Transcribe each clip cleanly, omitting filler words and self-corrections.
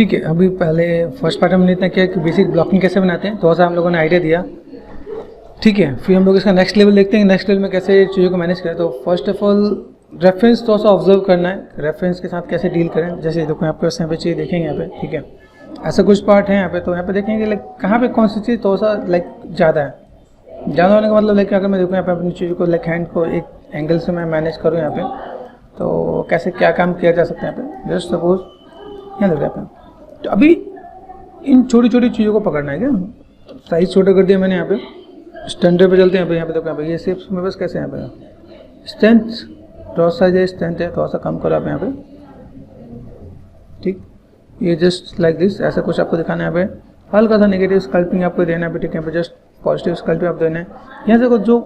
ठीक है, अभी पहले फर्स्ट पार्ट हमने इतना किया कि बेसिक ब्लॉकिंग कैसे बनाते हैं, थोड़ा सा हम लोगों ने आइडिया दिया। ठीक है, फिर हम लोग इसका नेक्स्ट लेवल देखते हैं, नेक्स्ट लेवल में कैसे चीज़ों को मैनेज करें। तो फर्स्ट ऑफ ऑल रेफरेंस थोड़ा सा ऑब्जर्व करना है, रेफरेंस के साथ कैसे डील करें। जैसे देखो आपके पास यहाँ पे चीज़ देखेंगे यहाँ पे, ठीक है, ऐसा कुछ पार्ट है यहाँ पे, तो यहाँ पे देखेंगे लाइक कहाँ पे कौन सी चीज़ थोड़ा सा लाइक ज़्यादा है। ज़्यादा होने का मतलब लाइक अगर मैं देखूँ यहाँ पे अपनी चीज़ को लाइक हैंड को एक एंगल से मैं मैनेज करूँ यहाँ पे, तो कैसे क्या काम किया जा सकता है यहाँ पे। जस्ट सपोज यहाँ देख रहे हैं तो अभी इन छोटी छोटी चीज़ों को पकड़ना है क्या। साइज छोटा कर दिया मैंने यहाँ पे, स्टैंडर्ड पे चलते हैं यहाँ पे देखो यहाँ पे ये शेप्स मेरे पास कैसे यहाँ पे स्ट्रेंथ क्रॉस साइज है, स्ट्रेंथ है, थोड़ा सा कम करो आप यहाँ पे। ठीक, ये जस्ट लाइक दिस, ऐसा कुछ आपको दिखाना है यहाँ पे। हल्का सा नेगेटिव स्कल्पिंग आपको देना है, ठीक है, यहाँ पे जस्ट पॉजिटिव स्कल्पिंग आप देना है। यहाँ से कुछ जो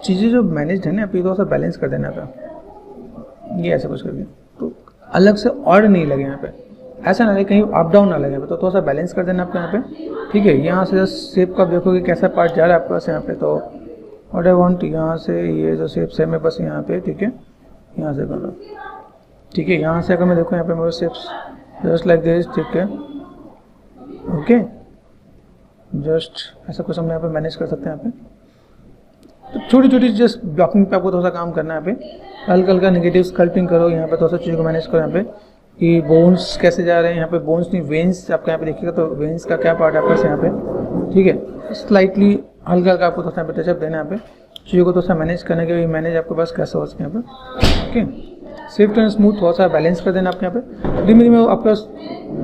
चीज़ें जो मैनेज है ना आप थोड़ा सा बैलेंस कर देना यहाँ पे, ये ऐसा कुछ करके तो अलग से और नहीं लगे यहाँ पे, ऐसा ना लगे कहीं अप डाउन ना लगे यहाँ पे, तो थोड़ा सा बैलेंस कर देना आपको यहाँ पे। ठीक है, यहाँ से जस्ट शेप का आप देखोगे कैसा पार्ट जा रहा है आपके पास यहाँ पे। तो व्हाट आई वांट, यहाँ से ये जो शेप्स है मेरे पास यहाँ पे, ठीक है, यहाँ से कर लो। ठीक है, यहाँ से अगर मैं देखूँ यहाँ पे मेरे शेप्स जस्ट लाइक दिस, ठीक है, ओके, जस्ट ऐसा कुछ हम यहाँ पे मैनेज कर सकते हैं यहाँ पे। तो छोटी छोटी जस्ट ब्लॉकिंग पे आपको थोड़ा सा काम करना है यहाँ पे। हल्का हल्का नेगेटिव स्कल्पिंग करो यहाँ पे, थोड़ा सा चीज़ों को मैनेज करो यहाँ पे कि बोन्स कैसे जा रहे हैं यहाँ पे। बोन्स नहीं, वेन्स आपका यहाँ पे देखिएगा, तो वेन्स का क्या पार्ट है आपके पास यहाँ पे। ठीक है, स्लाइटली हल्का हल्का आपको थोड़ा सा टचअप देना है यहाँ पे, चीज़ों को थोड़ा सा मैनेज करने के लिए मैनेज आपके पास कैसे हो सके यहाँ पे। ओके, स्विफ्ट एंड स्मूथ थोड़ा सा बैलेंस कर देना आपके यहाँ पे। धीमे धीमे आपका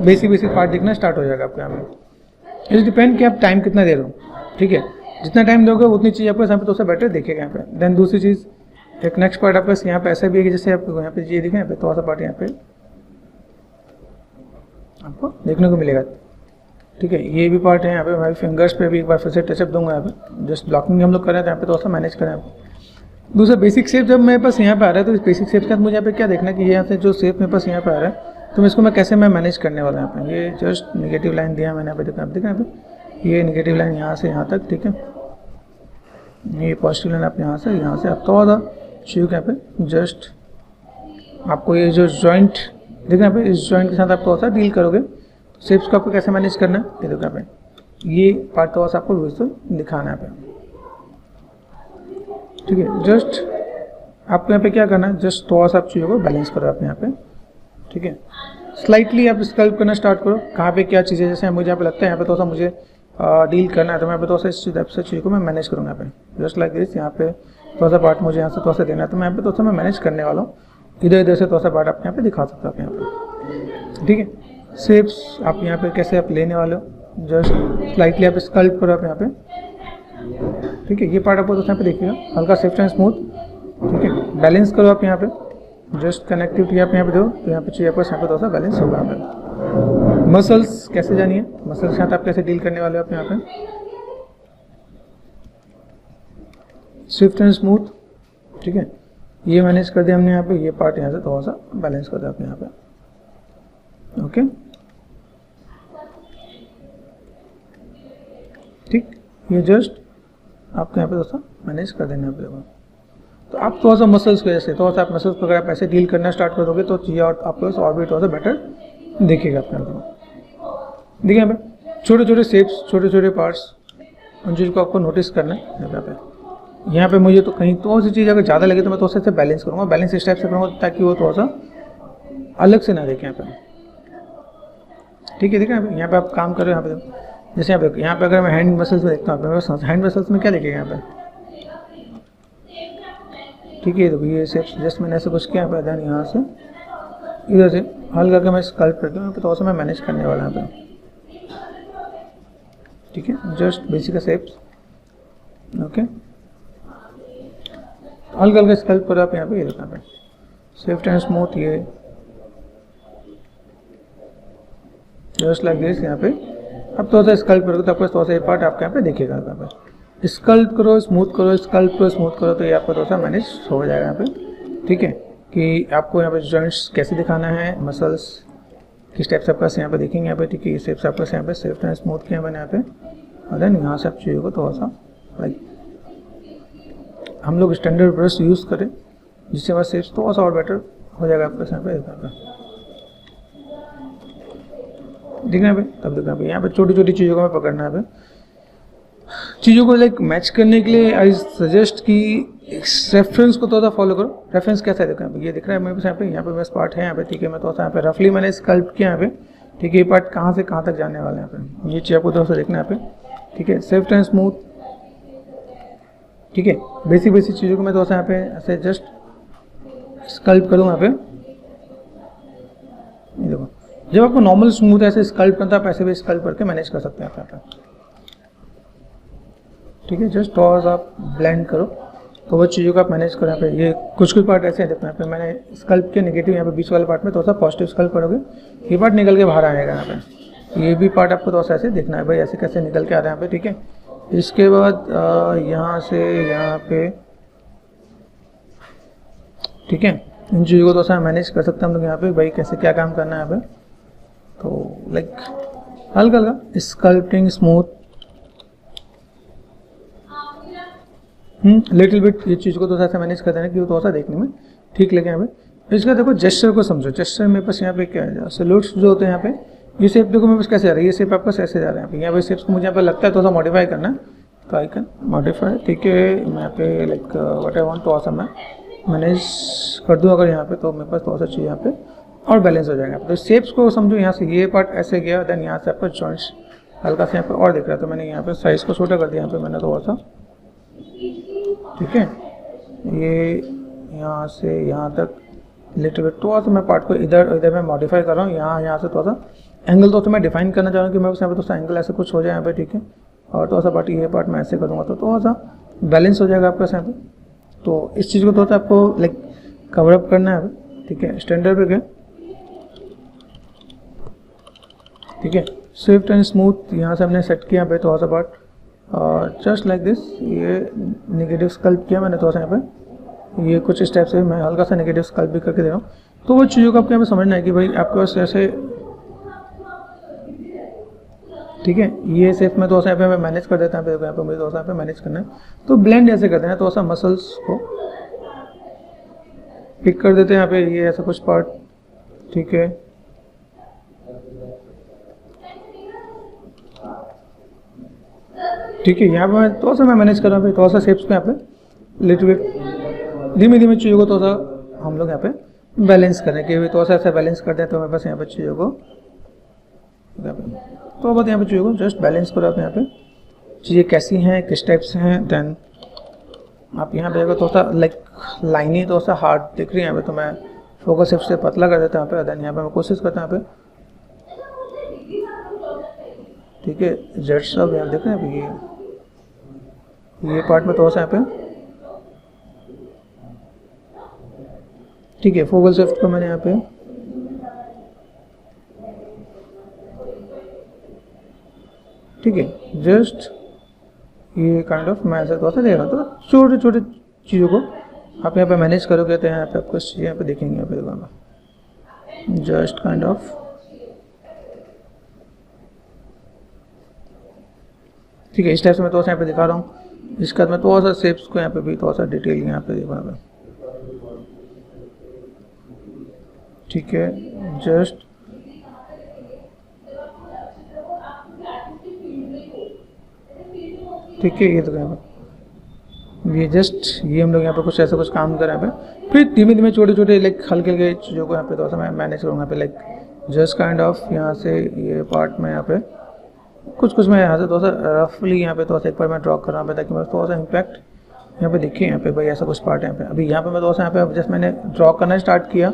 बेसिक पार्ट दिखना स्टार्ट हो जाएगा आपके यहाँ पे। इट डिपेंड कि आप टाइम कितना दे रहे हो। ठीक है, जितना टाइम दोगे उतनी चीज़ आपको यहाँ पे थोड़ा सा बेटर दिखेगा यहाँ पे। देन दूसरी चीज़, एक नेक्स्ट पार्ट आपके यहाँ पे ऐसा भी है कि जैसे आपको यहाँ पे ये दिखे यहाँ पे थोड़ा सा पार्ट यहाँ पे आपको देखने को मिलेगा। ठीक है, ये भी पार्ट है यहाँ पे, मैं फिंगर्स पे भी एक बार फिर से टचअप दूंगा यहाँ पे। जस्ट ब्लॉकिंग हम लोग कर रहे हैं तो यहाँ पे थोड़ा सा मैनेज करें आप। दूसरा बेसिक शेप जब मेरे पास यहाँ पे आ रहा है, तो इस बेसिक शेप के साथ मुझे यहाँ पे क्या देखना है कि यहाँ से जो शेप मेरे पास यहाँ पे आ रहा है, तो मैं इसको मैं कैसे मैनेज करने वाला यहाँ पे। ये जस्ट नेगेटिव लाइन दिया मैंने यहाँ पे, देखा यहाँ पे, ये नेगेटिव लाइन यहाँ से यहाँ तक, ठीक है, ये पॉजिटिव लाइन आप यहाँ से आप थोड़ा सा चीज़ यहाँ पे जस्ट आपको ये जो जॉइंट देखो यहाँ पे, इस जॉइंट के साथ आप थोड़ा सा डील करोगे तो शेप्स को आपको कैसे मैनेज करना है ये देखो यहाँ पे। ये पार्ट थोड़ा सा आपको विजुअल दिखाना है यहाँ पे। ठीक है, जस्ट आपको यहाँ पे क्या करना है, जस्ट थोड़ा सा आप चीज़ों को बैलेंस करो आप यहाँ पे। ठीक है, स्लाइटली आप स्कल्प करना स्टार्ट करो, कहाँ पे क्या चीज़ें, जैसे मुझे यहाँ पे लगता है यहाँ पे थोड़ा सा मुझे डील करना है, तो मैं यहाँ पे थोड़ा सा इस चीज़ को मैं मैनेज करूँगा यहाँ पे। जस्ट लाइक दिस, यहाँ पे थोड़ा सा पार्ट मुझे यहाँ से थोड़ा सा देना है, तो मैं यहाँ पे थोड़ा सा मैं मैनेज करने वाला हूँ। इधर इधर से थोड़ा सा पार्ट आप यहाँ पे दिखा सकते हो आप यहाँ पे। ठीक है, शेप्स आप यहाँ पे कैसे आप लेने वाले हो, जस्ट स्लाइटली आप स्कल्प करो आप यहाँ पे। ठीक है, ये पार्ट आपको यहाँ पे देखिएगा, हल्का सॉफ्ट एंड स्मूथ। ठीक है, बैलेंस करो आप यहाँ पे, जस्ट कनेक्टिविटी आप यहाँ पे दो, तो यहाँ पे चाहिए आपको यहाँ पे थोड़ा सा बैलेंस होगा यहाँ पे। मसल्स कैसे जानिए, मसल्स के साथ आप कैसे डील करने वाले हो आप यहाँ पे। स्विफ्ट एंड स्मूथ, ठीक है, ये मैनेज कर दिया हमने यहाँ पे। ये पार्ट यहाँ से थोड़ा सा बैलेंस कर दिया आपने यहाँ पे। ओके, ठीक, ये जस्ट आपको यहाँ पे थोड़ा सा मैनेज कर देना है। तो आप थोड़ा सा मसल्स की वजह से थोड़ा सा आप मसल्स को अगर आप ऐसे डील करना स्टार्ट कर दोगे तो चीज़ें और आपको और भी थोड़ा सा बेटर दिखेगा अपने आप। देखिए यहाँ पे छोटे छोटे शेप्स, छोटे छोटे पार्ट्स, उन चीज़ को आपको नोटिस करना है यहाँ पे। मुझे तो कहीं तो सी चीज़ अगर ज़्यादा लगे तो मैं थोड़ा सा बैलेंस करूँगा, बैलेंस इस टाइप से करूँगा ताकि वो थोड़ा सा अलग से ना देखें यहाँ पे। ठीक है, देखिए यहाँ पे आप काम कर रहे हो, यहाँ पे जैसे यहाँ पे अगर मैं हैंड मसल्स में देखता हूँ, हैंड मसल्स में क्या देखेगा यहाँ पे। ठीक है, तो ये शेप्स जस्ट मैंने ऐसे कुछ किया यहाँ पे, यहाँ से इधर से हल्का करके मैं स्कल्प करके यहाँ पे थोड़ा सा मैं मैनेज करने वाला यहाँ पे। ठीक है, जस्ट बेसिक शेप्स, ओके, हल्का हल्का स्कल्प करो आप यहाँ पे। ये देखना पे सॉफ्ट एंड स्मूथ, ये जस्ट लाइक दिस यहाँ पे। अब थोड़ा सा स्कल्प करोगे तो आपको थोड़ा सा ये पार्ट आपके यहाँ पे दिखेगा। यहाँ पे स्कल्प करो, स्मूथ करो, स्कल्प करो, स्मूथ करो, तो ये आपको थोड़ा सा मैनेज हो जाएगा यहाँ पे। ठीक है, कि आपको यहाँ पे जॉइंट्स कैसे दिखाना है, मसल्स किस टाइप से आपका यहाँ पे देखेंगे यहाँ पे। ठीक है, ये शेप्स आपका यहाँ पे सॉफ्ट एंड स्मूथ किया मैंने यहाँ पे, और देन यहाँ से आप चीज़ों को थोड़ा सा लाइक हम लोग स्टैंडर्ड ब्रश यूज़ करें जिससे हमारा शेप्स थोड़ा सा और बेटर हो जाएगा आपका यहाँ पे। दिखना है तब दिखना है। यहाँ पे छोटी छोटी चीज़ों को हमें पकड़ना है। चीज़ों को लाइक मैच करने के लिए आई सजेस्ट कि रेफरेंस को थोड़ा फॉलो करो। रेफरेंस कैसा है देखो, ये दिख रहा है मेरे पास यहाँ पे बस पार्ट है यहाँ पे, ठीक है। मैं थोड़ा सा यहाँ पे रफली मैंने स्कल्प्ट किया यहाँ पे, ठीक है। ये पार्ट कहाँ से कहाँ तक जाने वाला है यहाँ पे, ये चीज़ आपको थोड़ा सा देखना है यहाँ पे, ठीक है। सॉफ्ट एंड स्मूथ, ठीक है। बेसिक चीज़ों को मैं थोड़ा सा यहाँ पे ऐसे जस्ट स्कल्प करूँ यहाँ पे। ये देखो, जब आपको नॉर्मल स्मूथ ऐसे स्कल्प करता है, आप ऐसे भी स्कल्प करके मैनेज कर सकते हैं यहाँ पे, ठीक है। जस्ट थोड़ा सा आप ब्लेंड करो तो वो चीज़ों को आप मैनेज करो यहाँ पे। ये कुछ पार्ट ऐसे हैं, देखो यहाँ पे मैंने स्कल्प के नेगेटिव यहाँ पे बीच वाले पार्ट में थोड़ा सा पॉजिटिव स्कल्प करोगे, ये पार्ट निकल के बाहर आएगा यहाँ पे। ये भी पार्ट आपको थोड़ा सा ऐसे देखना है भाई, ऐसे कैसे निकल के आ रहा है यहाँ पे, ठीक है। इसके बाद यहाँ से यहाँ पे, ठीक है। इन चीज़ों को थोड़ा सा मैनेज कर सकते हैं हम लोग यहाँ पे भाई, कैसे क्या काम करना है यहाँ पे। तो लाइक हल्का हल्का स्कल्पटिंग स्मूथ, लिटिल बिट ये चीज़ को थोड़ा सा मैनेज कर देना कि वो थोड़ा सा देखने में ठीक लगे यहाँ पे। इसका देखो जेस्चर को समझो। जेस्चर मेरे पास यहाँ पे क्या है, सैल्यूट्स जो होते हैं यहाँ पे, ये शेप देखो मेरे पास कैसे आ रहा है, ये शेप आपका ऐसे जा रहा है यहाँ पे शेप्स को मुझे यहाँ पे लगता है थोड़ा सा मॉडिफाई करना है, तो आई कैन मॉडिफाई, ठीक है। मैं यहाँ पे लाइक व्हाट आई वांट थोड़ा सा मैं मैनेज कर दूँ अगर यहाँ पे, तो मेरे पास थोड़ा सा चीज़ यहाँ पे और बैलेंस हो जाएगा। तो शेप्स को समझो, यहाँ से ये पार्ट ऐसे गया, देन यहाँ से आपका जॉइंट्स हल्का सा यहाँ पे और दिख रहा है, तो मैंने यहाँ पे साइज़ को छोटा कर दिया यहाँ पे मैंने थोड़ा सा, ठीक है। ये यहाँ से यहाँ तक लिटिल बिट थोड़ा सा मैं पार्ट को इधर मैं मॉडिफाई कर रहा हूँ। यहाँ से थोड़ा सा एंगल तो मैं डिफाइन करना चाह रहा हूँ कि मैं बस यहाँ पे थोड़ा सा एंगल ऐसे कुछ हो जाए यहाँ पे, ठीक है। और थोड़ा सा पार्ट ये पार्ट मैं ऐसे करूँगा तो थोड़ा सा बैलेंस हो जाएगा आपका यहाँ पे। तो इस चीज़ को थोड़ा सा आपको लाइक कवर अप करना है, ठीक है। स्टैंडर्ड पे गए, ठीक है। स्विफ्ट एंड स्मूथ यहाँ से हमने सेट किया पे थोड़ा सा पार्ट, और जस्ट लाइक दिस ये नेगेटिव स्कल्प किया मैंने थोड़ा सा यहाँ पे। ये कुछ स्टेप से मैं हल्का सा नेगेटिव स्कल्प भी करके दे रहा हूँ। तो वो चीज़ों को आपको यहाँ पे समझना है कि भाई आपके पास ऐसे, ठीक है। ये सेफ में थोड़ा सा यहाँ पे मैं मैनेज कर देता हूँ, यहाँ पे मुझे थोड़ा सा यहाँ पे मैनेज करना है, तो ब्लेंड ऐसे करते हैं, थोड़ा सा मसल्स को पिक कर देते हैं यहाँ पे, ये ऐसा कुछ पार्ट, ठीक है। ठीक है, यहाँ पे मैं थोड़ा सा मैं मैनेज कर रहा हूँ, थोड़ा सा शेप्स पे यहाँ पे लिटिल बिट धीमे धीमे चीज़ों को थोड़ा सा हम लोग यहाँ पे बैलेंस करें कि थोड़ा सा ऐसा बैलेंस करते हैं। तो मेरे पास यहाँ पे चीज़ों को तो बहुत यहाँ पे चीज़ों को जस्ट बैलेंस करो आप यहाँ पे, चीज़ें कैसी हैं, किस टाइप से हैं। देन आप यहाँ पे देखो थोड़ा सा लाइक लाइनें थोड़ा सा हार्ड दिख रही है यहाँ पे, तो मैं फोकस शेप से पतला कर देता हूँ यहाँ पे। देन यहाँ पे मैं कोशिश करता हूँ यहाँ पे, ठीक है। जेड सब यहाँ देख रहे हैं ये पार्ट में थोड़ा सा यहाँ पे, ठीक है। फोकल शेफ्ट को मैंने यहाँ पे, ठीक है, जस्ट ये काइंड ऑफ मैं ऐसा थोड़ा सा दे रहा हूँ। तो छोटे छोटे चीज़ों को आप यहाँ पे मैनेज करोगे तो यहाँ पे आपको चीज़ें यहाँ पे देखेंगे, यहाँ पे देखो जस्ट काइंड ऑफ, ठीक है। इस टाइप से मैं थोड़ा सा यहाँ पे दिखा रहा हूँ। इसके बाद मैं थोड़ा सा शेप्स को यहाँ पे भी थोड़ा सा डिटेल यहाँ पे देखो यहाँ पे, ठीक है। जस्ट ठीक है, ये तो यहाँ पे ये जस्ट ये हम लोग यहाँ पे कुछ ऐसा कुछ काम कर रहे हैं। फिर धीमे धीमे छोटे छोटे लाइक हल्के हल्के चीज़ों को यहाँ पे थोड़ा सा मैं मैनेज करूँगा यहाँ पे, लाइक जस्ट काइंड ऑफ यहाँ से ये पार्ट में यहाँ पे कुछ मैं यहाँ से थोड़ा सा रफली यहाँ पे थोड़ा सा एक बार मैं ड्रॉ कर रहा हूँ ताकि मैं थोड़ा सा इम्पैक्ट यहाँ पे देखिए यहाँ पे भाई ऐसा कुछ पार्ट है यहाँ पे। अभी यहाँ पे मैं थोड़ा सा यहाँ पे जस्ट मैंने ड्रॉ करना स्टार्ट किया,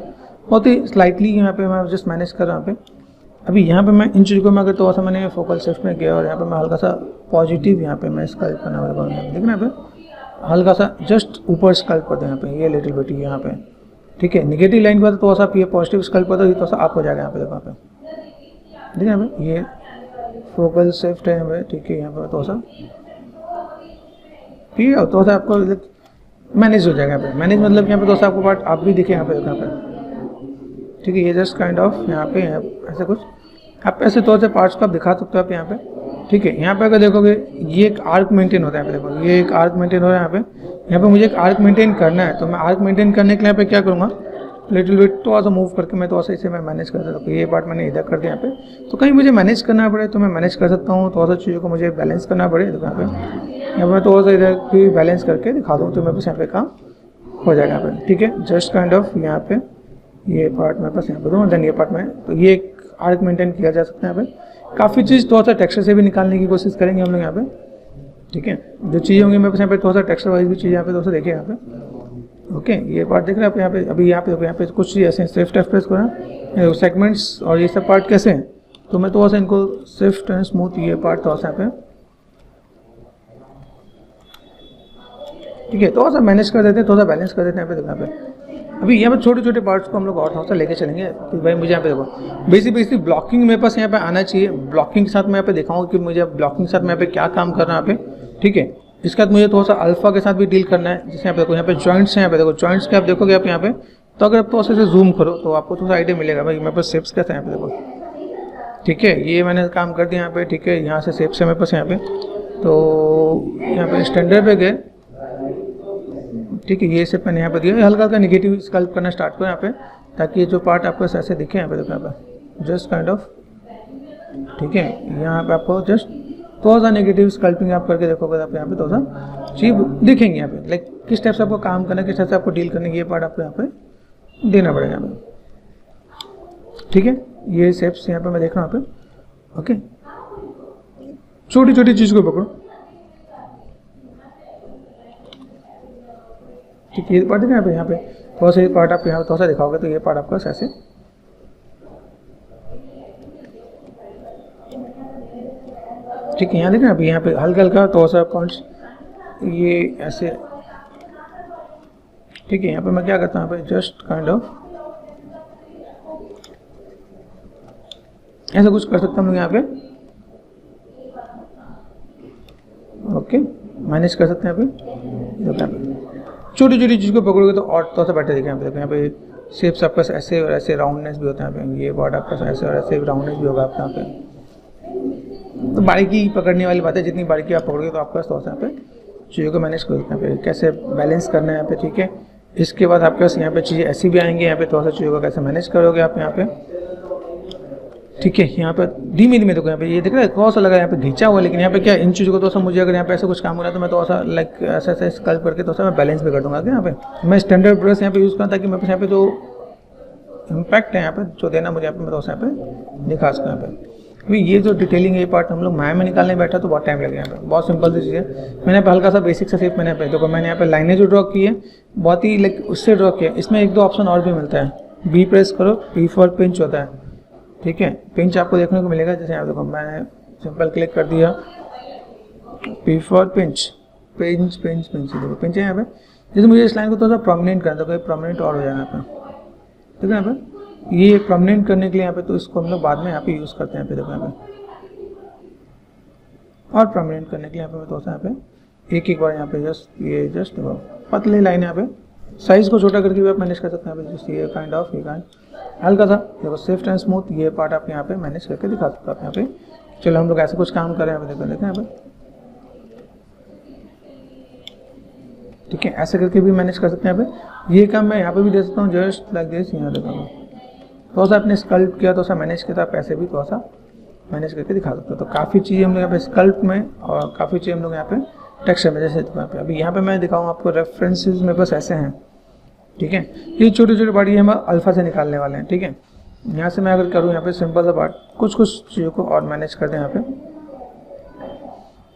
बहुत ही स्लाइटली यहाँ पे मैं जस्ट मैनेज कर रहा हूँ यहाँ पे। अभी यहाँ पे मैं इन चीज़ों को मैं अगर थोड़ा सा मैंने फोकल शिफ्ट में किया और यहाँ पे मैं हल्का सा पॉजिटिव यहाँ पे मैं स्कल्प करना वाला देखना यहाँ पे हल्का सा जस्ट ऊपर स्कल्प कर दो यहाँ पे, ये लिटिल बिट यहाँ पे, ठीक है। नेगेटिव लाइन के बाद थोड़ा सा ये पॉजिटिव स्कल्प कर दो, ये थोड़ा सा अप हो जाएगा यहाँ पे, देखो यहाँ पे, ठीक है। यहाँ पे ये फोकल शिफ्ट है यहाँ पे, ठीक है। यहाँ पे थोड़ा सा, ठीक है, थोड़ा सा आपको मैनेज हो जाएगा यहाँ पे। मैनेज मतलब यहाँ पे थोड़ा सा आपको पार्ट आप भी दिखे यहाँ पे, यहाँ पे, ठीक है। ये जस्ट काइंड ऑफ यहाँ पे ऐसे कुछ आप ऐसे थोड़े से पार्ट्स को आप दिखा सकते हो आप यहाँ पे, ठीक है। यहाँ पे अगर देखोगे ये एक आर्क मेंटेन होता है यहाँ पे, देखो ये एक आर्क मेंटेन हो रहा है यहाँ पे। यहाँ पे मुझे एक आर्क मेंटेन करना है, तो मैं आर्क मेंटेन करने के लिए यहाँ पे क्या करूँगा, लिटिल बिट थोड़ा सा मूव करके मैं थोड़ा सा इसे मैं मैनेज कर सकता हूँ। ये पार्ट मैंने इधर कर दिया यहाँ पे, तो कहीं मुझे मैनेज करना पड़े तो मैं मैनेज कर सकता हूँ, थोड़ा सा चीज़ों को मुझे बैलेंस करना पड़े तो यहाँ पे मैं थोड़ा सा इधर भी बैलेंस करके दिखा दूँ तो मेरे पास यहाँ पे काम हो जाएगा यहाँ पे। ठीक है, जस्ट काइंड ऑफ यहाँ पे ये पार्ट मेरे पास यहाँ पे दूँ, देन ये पार्ट में, तो ये एक आर्क मेंटेन किया जा सकता है यहाँ पे। काफ़ी चीज़ थोड़ा सा टेक्सचर से भी निकालने की कोशिश करेंगे हम लोग यहाँ पे। ठीक है, जो चीज़ें होंगी मेरे पास यहाँ पे थोड़ा सा टेक्सचर वाइज भी चीज़ यहाँ पे थोड़ा सा देखिए यहाँ पे। ओके, ये पार्ट देख रहे हैं आप यहाँ पे, अभी यहाँ पे कुछ चीज़ ऐसे सिफ्ट एक्सप्रेस करें सेगमेंट्स और ये सब पार्ट कैसे हैं, तो मैं थोड़ा सा इनको स्विफ्ट एंड स्मूथ ये पार्ट थोड़ा सा यहाँ पे, ठीक है, थोड़ा सा मैनेज कर देते हैं, थोड़ा सा बैलेंस कर देते हैं यहाँ पे। देखो यहाँ पे अभी यहाँ पे छोटे छोटे पार्ट्स को हम लोग और थोड़ा सा लेके चलेंगे कि भाई मुझे यहाँ पे देखो बेसिक ब्लॉकिंग मेरे पास यहाँ पे आना चाहिए। ब्लॉकिंग के साथ मैं यहाँ पे दिखाऊंगा कि मुझे ब्लॉकिंग के साथ मैं यहाँ पे क्या काम करना है यहाँ पे। ठीक है, इसके बाद मुझे थोड़ा सा अल्फा के साथ भी डील करना है। जैसे यहाँ पे देखो, यहाँ पे जॉइंट्स हैं, यहाँ पे देखो जॉइंट्स के आप देखोगे आप यहाँ पे, तो अगर आप थोड़ा सा जूम करो तो आपको थोड़ा सा आइडिया मिलेगा भाई मेरे पास शेप्स कैसे हैं यहाँ पे देखो। ठीक है, ये मैंने काम कर दिया यहाँ पे। ठीक है, यहाँ से शेप्स है मेरे पास यहाँ पे, तो यहाँ पे स्टैंडर्ड पे गए। ठीक है, ये शेप मैंने यहाँ पे दिया, हल्का हल्का निगेटिव स्कल्प करना स्टार्ट करो यहाँ पे, ताकि ये जो पार्ट आपको ऐसे दिखे यहाँ पे देखो यहाँ पे जस्ट काइंड ऑफ। ठीक है, यहाँ पे आपको जस्ट थोड़ा सा नेगेटिव स्कल्पिंग आप करके देखोगे आप यहाँ पे थोड़ा सा चीज दिखेंगे यहाँ पे, लाइक किस टाइप से आपको काम करना है, किस टाइप से आपको डील करने की, ये पार्ट आपको यहाँ पे देना पड़ेगा यहाँ पे। ठीक है, ये शेप्स यहाँ पे मैं देख रहा हूँ यहाँ पे। ओके, छोटी छोटी चीज़ को पकड़ो। ठीक है, ये पार्ट देखा यहाँ पे थोड़ा सा, ये पार्ट आप यहाँ थोड़ा सा दिखाओगे तो ये पार्ट आपका ऐसे, ठीक है, यहाँ देखना अभी यहाँ पे हल्का हल्का थोड़ा सा पॉइंट्स ये ऐसे। ठीक है, यहाँ पे मैं क्या करता हूँ यहाँ पे जस्ट काइंड ऑफ ऐसा कुछ कर सकता हूँ यहाँ पे। ओके, मैनेज कर सकते हैं यहाँ पे। छोटी छोटी चीज़ को पकड़ोगे तो और थोड़ा सा बेटर दिखेगा यहाँ पे। देखो यहाँ पे शेप्स आपका ऐसे और ऐसे राउंडनेस भी होता है यहाँ पे, ये पार्ट आपका ऐसे और ऐसे राउंडनेस भी होगा आपका यहाँ पे। तो बारीकी पकड़ने वाली बात है, जितनी बारीकी आप पकड़ोगे तो आपका थोड़ा सा यहाँ पे चीज़ों को मैनेज कर सकते हैं यहाँ पे, कैसे बैलेंस करना है यहाँ पे। ठीक है, इसके बाद आपके पास यहाँ पे चीज़ें ऐसी भी आएंगी यहाँ पे, थोड़ा सा चीज़ों को कैसे मैनेज करोगे आप यहाँ पे। ठीक है, यहाँ पे धीमे धीमे देखो यहाँ पे, ये देख रहे हैं थोड़ा सा लगा यहाँ पे घिंचा हुआ, लेकिन यहाँ पे क्या इन चीज़ों को थोड़ा सा मुझे अगर यहाँ पे ऐसा कुछ काम हो रहा है तो मैं थोड़ा सा लाइक ऐसा ऐसा स्कल्प करके थोड़ा सा मैं बैलेंस भी कर दूंगा। यहाँ पे मैं स्टैंडर्ड ब्रश यहाँ पे यूज़ करूँ ताकि मेरे पास यहाँ पे जो इम्पैक्ट है यहाँ पे जो देना मुझे यहाँ पे मैं थोड़ा सा यहाँ पे दिखा सकूँ यहाँ पे। अभी ये जो डिटेलिंग है ये पार्ट हम लोग माया में निकालने बैठा तो बहुत टाइम लगेगा यहाँ पे। बहुत सिंपल सी चीज़ है, मैंने यहाँ पे हल्का सा बेसिक सा शेप मैंने यहाँ पे देखो, मैंने यहाँ पे लाइनें जो ड्रॉ की है बहुत ही लाइक उससे ड्रॉ किया। इसमें एक दो ऑप्शन और भी मिलता है, बी प्रेस करो, पी फॉर पिंच होता है। ठीक है, पिंच आपको देखने को मिलेगा, जैसे यहाँ देखो मैंने सिंपल क्लिक कर दिया, P for pinch, pinch pinch pinch, देखो पिंच है यहाँ पे। जैसे मुझे इस लाइन को थोड़ा सा प्रोमिनेंट करना था, प्रोमिनेंट और हो जाएगा यहाँ पे। ठीक है, यहाँ पे ये प्रोमिनेंट करने के लिए यहाँ पे तो इसको हम लोग बाद में यहाँ पे यूज़ करते हैं। यहाँ पे देखो यहाँ पे और प्रोमिनेंट करने के लिए यहाँ पे थोड़ा सा यहाँ पे एक बार यहाँ पे जस्ट देखो पतली लाइन यहाँ पे, साइज़ को छोटा करके भी आप मैनेज कर सकते हैं यहाँ पे। जस्ट ये काइंड ऑफ ये काइंड हल्का सा देखो स्विफ्ट एंड स्मूथ, ये पार्ट आप यहाँ पे मैनेज करके दिखा सकते हो आप यहाँ पे। चलो हम लोग ऐसे कुछ काम कर रहे हैं यहाँ पे, देखो यहाँ पे। ठीक है, ऐसे करके भी मैनेज कर सकते हैं यहाँ पे। ये काम मैं यहाँ पे भी दे सकता हूँ जस्ट लाइक दिस। यहाँ देखो थोड़ा सा आपने स्कल्प किया, थोड़ा सा मैनेज किया, तो आप ऐसे भी थोड़ा सा मैनेज करके दिखा सकते हो। तो काफ़ी चीज़ें हम लोग यहाँ पे स्कल्प में और काफ़ी चीज़ें हम लोग यहाँ पे टेक्सचर में, जैसे यहाँ पे अभी यहाँ पे मैं दिखाऊँ आपको रेफरेंसेज मेरे पास ऐसे हैं। ठीक है, ये छोटे छोटे पार्ट ये हम अल्फा से निकालने वाले हैं। ठीक है, यहाँ से मैं अगर करूँ यहाँ पे सिंपल सा पार्ट, कुछ चीज़ों को और मैनेज कर दें यहाँ पे।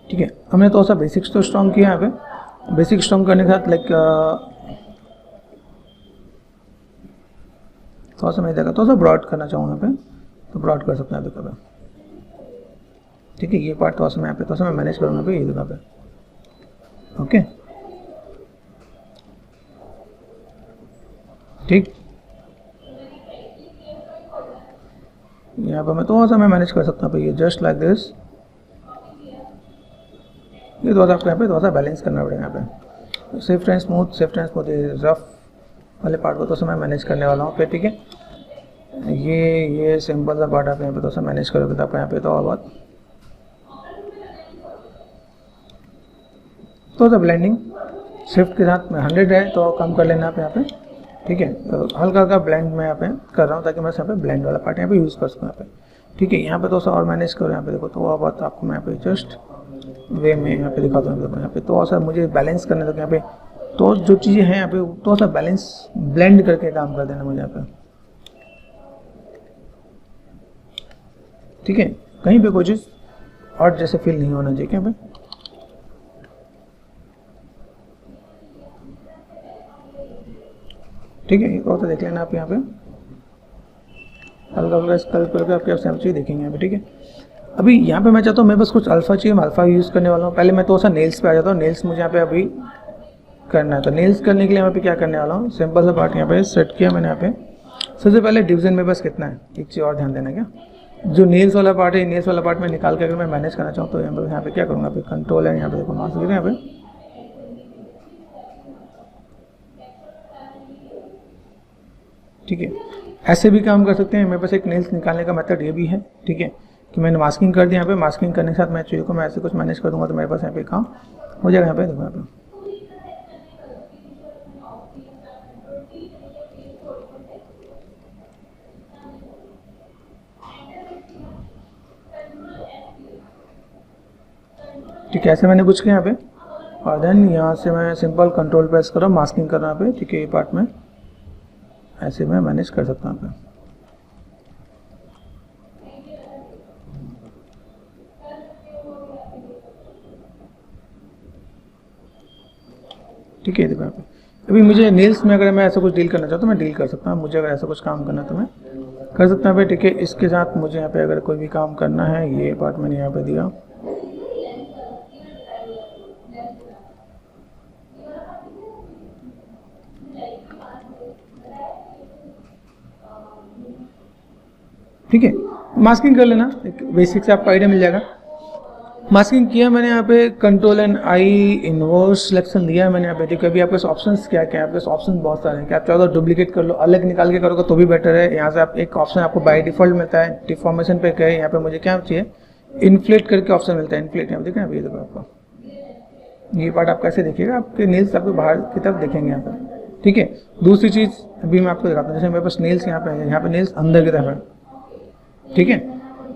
ठीक है, हमने थोड़ा सा बेसिक्स तो स्ट्रॉन्ग किया यहाँ पे। बेसिक स्ट्रॉन्ग करने के साथ लाइक थोड़ा सा मैं देखा थोड़ा सा ब्रॉड करना चाहूँ यहाँ पे, तो ब्रॉड कर सकते हैं यहाँ पे। ठीक है, ये पार्ट थोड़ा सा मैं यहाँ पे थोड़ा सा मैं मैनेज करूँगा यहाँ पे, ये जगह पे। ओके, ठीक, यहाँ पर मैं थोड़ा सा मैं मैनेज कर सकता हूँ ये जस्ट लाइक दिस। ये थोड़ा सा आपको यहाँ पे थोड़ा सा बैलेंस करना पड़ेगा यहाँ पे। स्विफ्ट एंड स्मूथ रफ वाले पार्ट को थोड़ा सा मैं मैनेज करने वाला हूँ पे। ठीक है, ये सिंपल सा पार्ट आप यहाँ पे थोड़ा सा मैनेज करोगे तो आपको यहाँ पे तो और बात थोड़ा सा ब्लेंडिंग शिफ्ट के साथ में 100 है तो कम कर लेना आप यहाँ पे। ठीक है। तो हल्का हल्का ब्लेंड मैं यहाँ पे कर रहा हूँ ताकि मैं यहाँ पे ब्लेंड वाला पार्ट यहाँ पे यूज़ कर सकूँ यहाँ पे। ठीक है, यहाँ पे थोड़ा सा और मैनेज करो, यहाँ पे देखो थोड़ा बहुत आपको मैं यहाँ पे जस्ट वे में यहाँ पे दिखाता हूँ। देखो यहाँ पे थोड़ा सा मुझे बैलेंस करने दो, यहाँ पे तो जो चीज़ें हैं यहाँ पे थोड़ा सा बैलेंस ब्लेंड करके काम कर देना मुझे यहाँ पे। ठीक है, कहीं पे कोई चीज़ और जैसे फील नहीं होना चाहिए यहाँ पे। ठीक है, एक और देख लेना आप यहाँ पे हल्का हल्का स्कल्प करके आपके आप सैम चीज़ देखेंगे यहाँ पे। ठीक है, अभी यहाँ पे मैं चाहता हूँ, मैं बस कुछ अल्फ़ा चाहिए, मैं अल्फ़ा यूज़ करने वाला हूँ। पहले मैं तो सा नेल्स पे आ जाता हूँ। नेल्स मुझे यहाँ पे अभी करना है, तो नेल्स करने के लिए यहाँ पे क्या करने वाला हूँ, सिंपल सा पार्ट यहाँ पे सेट किया मैंने। यहाँ पे सबसे पहले डिवीजन में बस कितना है, एक चीज़ और ध्यान देना, क्या जो नेल्स वाला पार्ट है, नेल्स वाला पार्ट में निकाल के अगर मैं मैनेज करना चाहूँ तो यहाँ पे क्या करूँगा, कंट्रोल है, यहाँ पे देखो मार्क्स गिरे यहाँ पे। ठीक है, ऐसे भी काम कर सकते हैं। मेरे पास एक नेल्स निकालने का मेथड ये भी है। ठीक है, कि मैंने मास्किंग कर दिया यहाँ पे, मास्किंग करने के साथ मैं चीज़ों को मैं ऐसे कुछ मैनेज कर दूंगा तो मेरे पास यहाँ पे काम हो जाएगा। यहाँ पे देखो यहाँ पे ठीक है, ऐसे मैंने कुछ किया यहाँ पे, और देन यहाँ से मैं सिंपल कंट्रोल प्रेस कर रहा हूँ, मास्किंग कर रहा हूँ यहाँ पे। ठीक है, ये पार्ट में ऐसे मैं मैनेज कर सकता हूँ यहाँ पे। ठीक है, देखो यहाँ पे अभी मुझे नेल्स में अगर मैं ऐसा कुछ डील करना चाहता हूँ तो मैं डील कर सकता हूँ। मुझे अगर ऐसा कुछ काम करना है तो मैं कर सकता हूँ। ठीक है, इसके साथ मुझे यहाँ पे अगर कोई भी काम करना है, ये पार्ट मैंने यहाँ पे दिया। ठीक है, मास्किंग कर लेना, एक बेसिक से आपको आइडिया मिल जाएगा। मास्किंग किया मैंने यहाँ पे, control and I inverse selection दिया है मैंने यहाँ पे। देखो अभी आपके पास ऑप्शंस क्या क्या है, आपके पास ऑप्शन बहुत सारे हैं। क्या आप चाहो तो डुप्लीकेट कर लो, अलग निकाल के करोगे तो भी बेटर है। यहाँ से आप एक ऑप्शन आपको बाय डिफॉल्ट मिलता है, डिफॉर्मेशन पे गए, यहाँ पे मुझे क्या चाहिए, इन्फ्लेट करके ऑप्शन मिलता है। इन्फ्लेट यहाँ पे देखना, अभी देखो आपको ये पार्ट आप कैसे देखिएगा, आपके नेल्स आपको बाहर की तरफ दिखेंगे यहाँ पे। ठीक है, दूसरी चीज़ अभी मैं आपको दिखाता हूँ, जैसे मेरे पास नेल्स यहाँ पे है, यहाँ पे नेल्स अंदर की तरफ है। ठीक है,